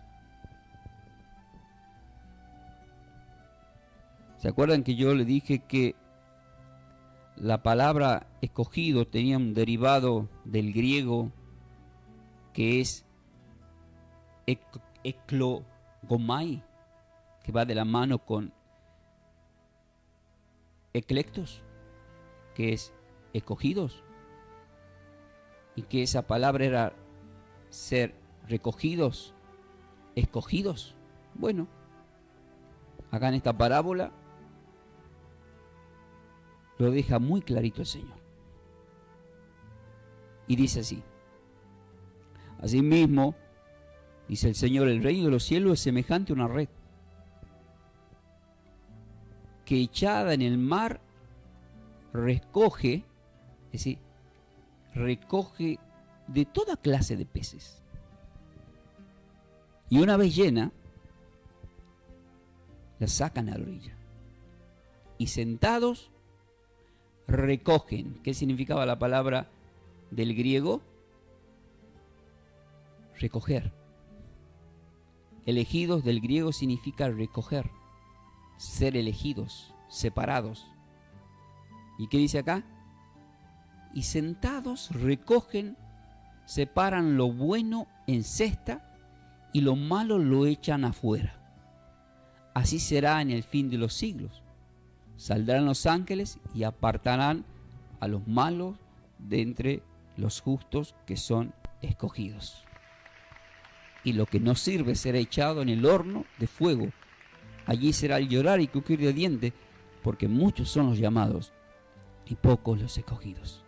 ¿Se acuerdan que yo le dije que la palabra escogido tenía un derivado del griego que es eklogomai, que va de la mano con eclectos, que es escogidos, y que esa palabra era ser recogidos, escogidos? Bueno, acá en esta parábola lo deja muy clarito el Señor. Y dice así: asimismo, dice el Señor, el reino de los cielos es semejante a una red que echada en el mar recoge, es decir, recoge de toda clase de peces. Y una vez llena, la sacan a la orilla. Y sentados, recogen. ¿Qué significaba la palabra del griego? Recoger. Elegidos del griego significa recoger, ser elegidos, separados. ¿Y qué dice acá? Y sentados recogen, separan lo bueno en cesta y lo malo lo echan afuera. Así será en el fin de los siglos. Saldrán los ángeles y apartarán a los malos de entre los justos que son escogidos. Y lo que no sirve será echado en el horno de fuego. Allí será el llorar y crujir de dientes, porque muchos son los llamados y pocos los escogidos.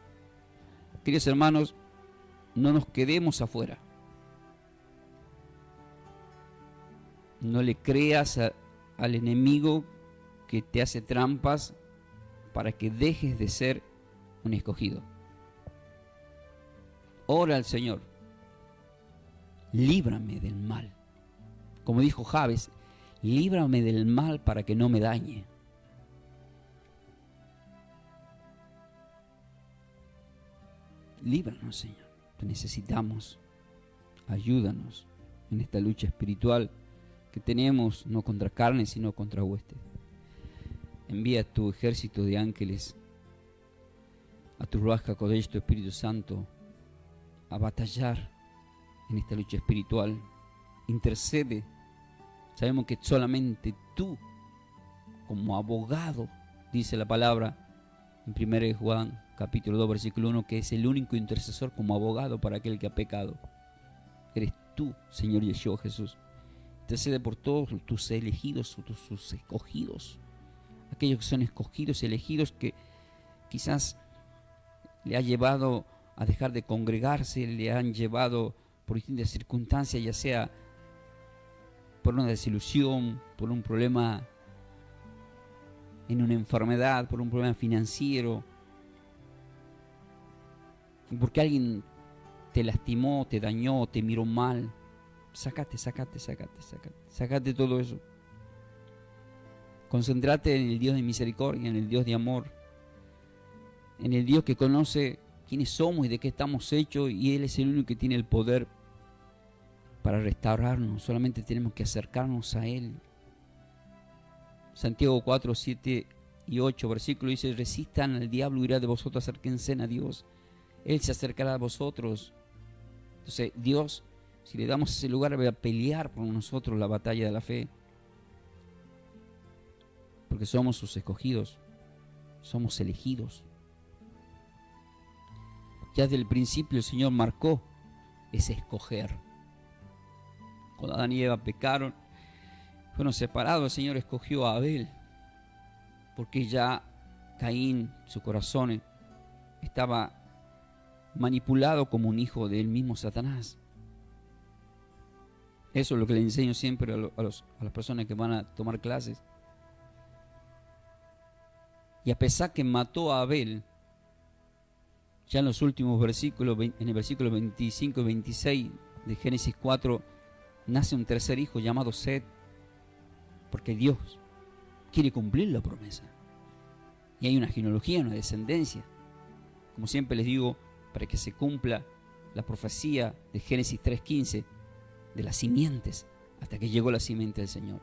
Queridos hermanos, no nos quedemos afuera. No le creas al enemigo que te hace trampas para que dejes de ser un escogido. Ora al Señor: líbrame del mal. Como dijo Jabes, líbrame del mal para que no me dañe. Líbranos, Señor. Te necesitamos. Ayúdanos en esta lucha espiritual que tenemos, no contra carne, sino contra huestes. Envía tu ejército de ángeles, a tu Ruach HaKodesh, tu Espíritu Santo, a batallar en esta lucha espiritual. Intercede. Sabemos que solamente tú, como abogado, dice la palabra en 1 Juan capítulo 2 versículo 1, que es el único intercesor como abogado para aquel que ha pecado. Eres tú, Señor Yeshua Jesús. Intercede por todos tus elegidos, tus escogidos, aquellos que son escogidos, elegidos, que quizás le ha llevado a dejar de congregarse, le han llevado por distintas circunstancias, ya sea por una desilusión, por un problema en una enfermedad, por un problema financiero, porque alguien te lastimó, te dañó, te miró mal. Sácate todo eso. Concéntrate en el Dios de misericordia, en el Dios de amor, en el Dios que conoce quiénes somos y de qué estamos hechos, y Él es el único que tiene el poder para restaurarnos. Solamente tenemos que acercarnos a Él. Santiago 4, 7 y 8 versículo dice: resistan al diablo, huirá de vosotros, acérquense a Dios, Él se acercará a vosotros. Entonces Dios, si le damos ese lugar, va a pelear por nosotros la batalla de la fe, porque somos sus escogidos, somos elegidos. Ya desde el principio el Señor marcó ese escoger. Cuando Adán y Eva pecaron, fueron separados, el Señor escogió a Abel, porque ya Caín, su corazón estaba manipulado como un hijo del mismo Satanás. Eso es lo que le enseño siempre a las personas que van a tomar clases. Y a pesar que mató a Abel, ya en los últimos versículos, en el versículo 25 y 26 de Génesis 4, nace un tercer hijo llamado Set, porque Dios quiere cumplir la promesa. Y hay una genealogía, una descendencia. Como siempre les digo, para que se cumpla la profecía de Génesis 3:15, de las simientes, hasta que llegó la simiente del Señor.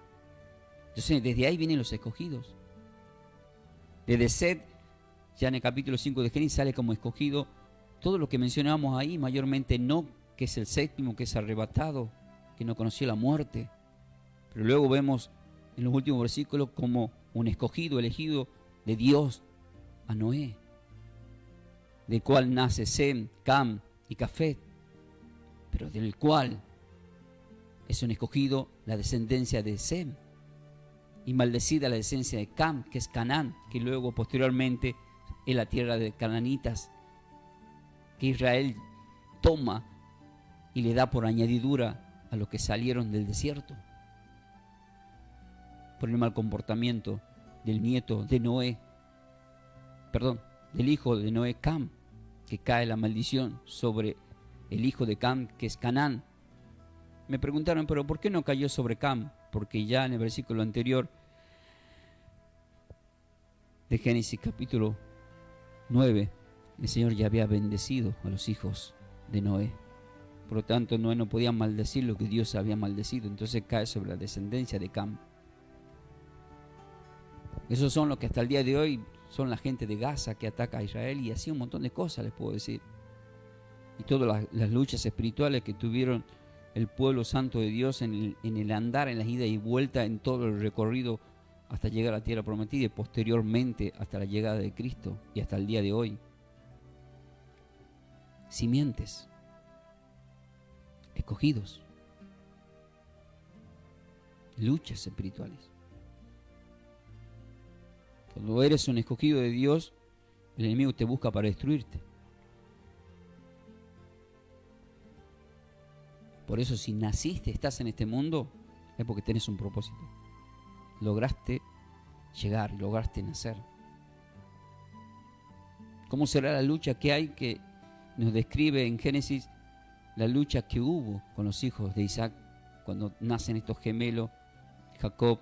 Entonces, desde ahí vienen los escogidos. Desde Set, ya en el capítulo 5 de Génesis, sale como escogido todo lo que mencionamos ahí, mayormente Enoc, que es el séptimo, que es arrebatado, que no conoció la muerte. Pero luego vemos en los últimos versículos como un escogido, elegido de Dios, a Noé, del cual nace Sem, Cam y Cafet, pero del cual es un escogido la descendencia de Sem, y maldecida la descendencia de Cam, que es Canaán, que luego posteriormente es la tierra de cananitas, que Israel toma y le da por añadidura a los que salieron del desierto por el mal comportamiento del nieto de Noé, del hijo de Noé, Cam, que cae la maldición sobre el hijo de Cam, que es Canaán. Me preguntaron, pero ¿por qué no cayó sobre Cam? Porque ya en el versículo anterior de Génesis capítulo 9, el Señor ya había bendecido a los hijos de Noé. Por lo tanto, Noé no podía maldecir lo que Dios había maldecido. Entonces cae sobre la descendencia de Cam. Esos son los que hasta el día de hoy son la gente de Gaza que ataca a Israel, y así un montón de cosas les puedo decir. Y todas las luchas espirituales que tuvieron el pueblo santo de Dios en el andar, en las idas y vueltas, en todo el recorrido hasta llegar a la tierra prometida, y posteriormente hasta la llegada de Cristo y hasta el día de hoy. Simientes, escogidos, luchas espirituales. Cuando eres un escogido de Dios, el enemigo te busca para destruirte. Por eso, si naciste, estás en este mundo, es porque tenés un propósito. Lograste llegar, lograste nacer. ¿Cómo será la lucha que hay, que nos describe en Génesis la lucha que hubo con los hijos de Isaac cuando nacen estos gemelos, Jacob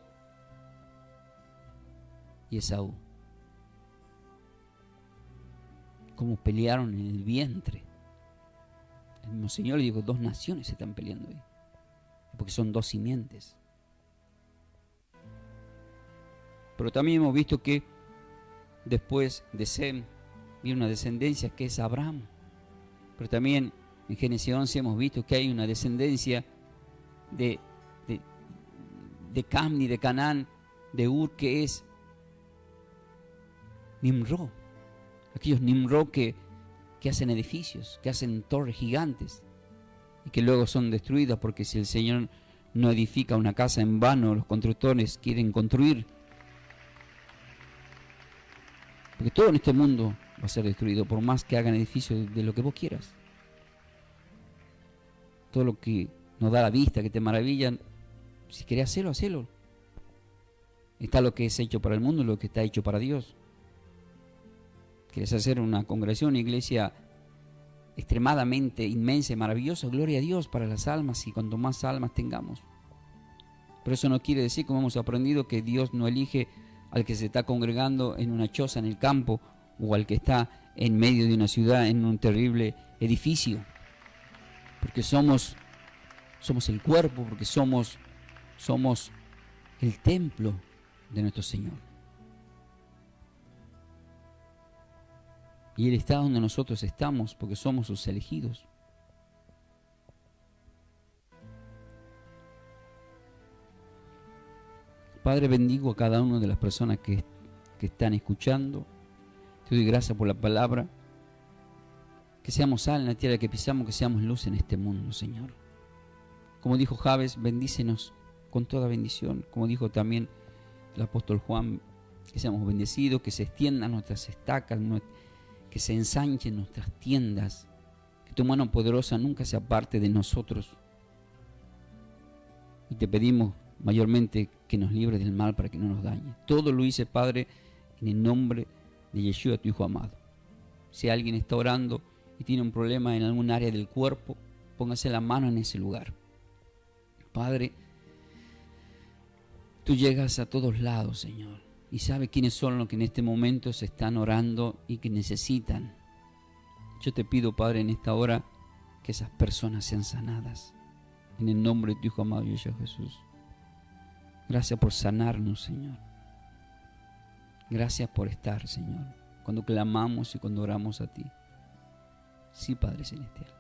y Esaú? Cómo pelearon en el vientre. El mismo Señor le dijo, 2 naciones se están peleando ahí, porque son 2 simientes. Pero también hemos visto que después de Sem viene una descendencia que es Abraham. Pero también en Génesis 11 hemos visto que hay una descendencia de Cam y de Canaán, de Ur, que es Nimrod. Aquellos Nimrod que hacen edificios, que hacen torres gigantes y que luego son destruidas, porque si el Señor no edifica una casa en vano, los constructores quieren construir. Porque todo en este mundo va a ser destruido, por más que hagan edificios de lo que vos quieras. Todo lo que nos da la vista, que te maravillan, Si querés hacerlo, hacelo. Está lo que es hecho para el mundo y lo que está hecho para Dios. ¿Querés hacer una congregación, una iglesia extremadamente inmensa y maravillosa? Gloria a Dios para las almas, y cuanto más almas tengamos. Pero eso no quiere decir, como hemos aprendido, que Dios no elige al que se está congregando en una choza en el campo o al que está en medio de una ciudad en un terrible edificio. Porque somos el cuerpo, porque somos el templo de nuestro Señor. Y Él está donde nosotros estamos porque somos sus elegidos. Padre, bendigo a cada una de las personas que están escuchando. Te doy gracias por la palabra. Que seamos sal en la tierra que pisamos, que seamos luz en este mundo, Señor. Como dijo Javes, bendícenos con toda bendición. Como dijo también el apóstol Juan, que seamos bendecidos, que se extiendan nuestras estacas, que se ensanchen nuestras tiendas, que tu mano poderosa nunca se aparte de nosotros. Y te pedimos mayormente que nos libre del mal para que no nos dañe. Todo lo hice, Padre, en el nombre de Yeshua, tu Hijo amado. Si alguien está orando y tiene un problema en algún área del cuerpo, póngase la mano en ese lugar. Padre, tú llegas a todos lados, Señor, y sabes quiénes son los que en este momento se están orando y que necesitan. Yo te pido, Padre, en esta hora que esas personas sean sanadas. En el nombre de tu Hijo amado, Yeshua Jesús. Gracias por sanarnos, Señor. Gracias por estar, Señor, cuando clamamos y cuando oramos a ti. Sí, Padre Celestial.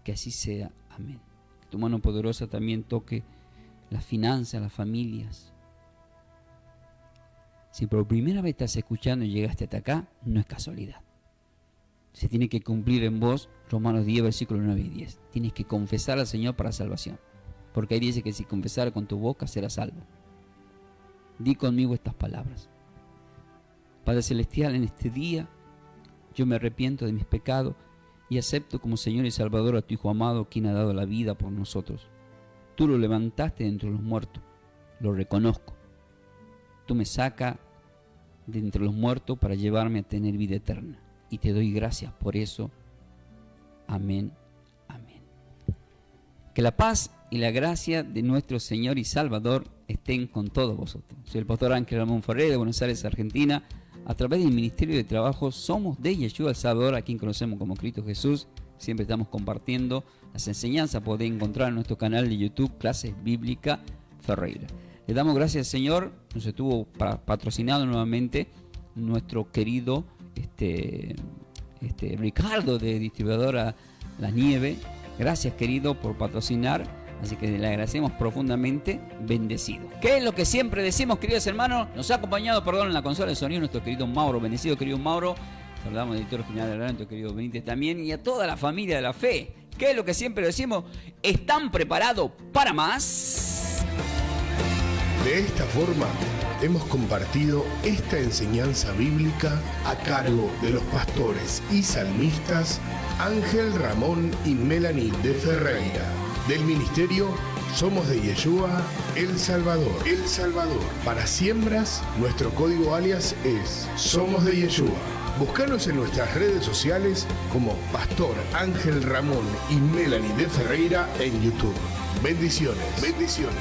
Que así sea. Amén. Que tu mano poderosa también toque las finanzas, las familias. Si por primera vez estás escuchando y llegaste hasta acá, no es casualidad. Se tiene que cumplir en vos Romanos 10, versículos 9 y 10. Tienes que confesar al Señor para salvación. Porque ahí dice que si confesara con tu boca serás salvo. Di conmigo estas palabras. Padre Celestial, en este día yo me arrepiento de mis pecados y acepto como Señor y Salvador a tu Hijo amado, quien ha dado la vida por nosotros. Tú lo levantaste de entre los muertos, lo reconozco. Tú me sacas de entre los muertos para llevarme a tener vida eterna. Y te doy gracias por eso. Amén. Amén. Que la paz y la gracia de nuestro Señor y Salvador estén con todos vosotros. Soy el pastor Ángel Ramón Ferreira de Buenos Aires, Argentina. A través del Ministerio de Trabajo Somos de Yeshua el Salvador, a quien conocemos como Cristo Jesús. Siempre estamos compartiendo las enseñanzas. Podéis encontrar en nuestro canal de YouTube Clases Bíblicas Ferreira. Le damos gracias al Señor. Nos estuvo patrocinado nuevamente nuestro querido Ricardo de Distribuidora La Nieve. Gracias, querido, por patrocinar. Así que le agradecemos profundamente, bendecido. ¿Qué es lo que siempre decimos, queridos hermanos? Nos ha acompañado, en la consola de sonido nuestro querido Mauro. Bendecido, querido Mauro. Saludamos al director general de la radio, nuestro querido Benítez también. Y a toda la familia de la fe. ¿Qué es lo que siempre decimos? ¿Están preparados para más? De esta forma, hemos compartido esta enseñanza bíblica a cargo de los pastores y salmistas Ángel Ramón y Melanie de Ferreira, del ministerio Somos de Yeshua El Salvador. El Salvador. Para siembras, nuestro código alias es Somos de Yeshua. Búscanos en nuestras redes sociales como Pastor Ángel Ramón y Melanie de Ferreira en YouTube. Bendiciones. Bendiciones.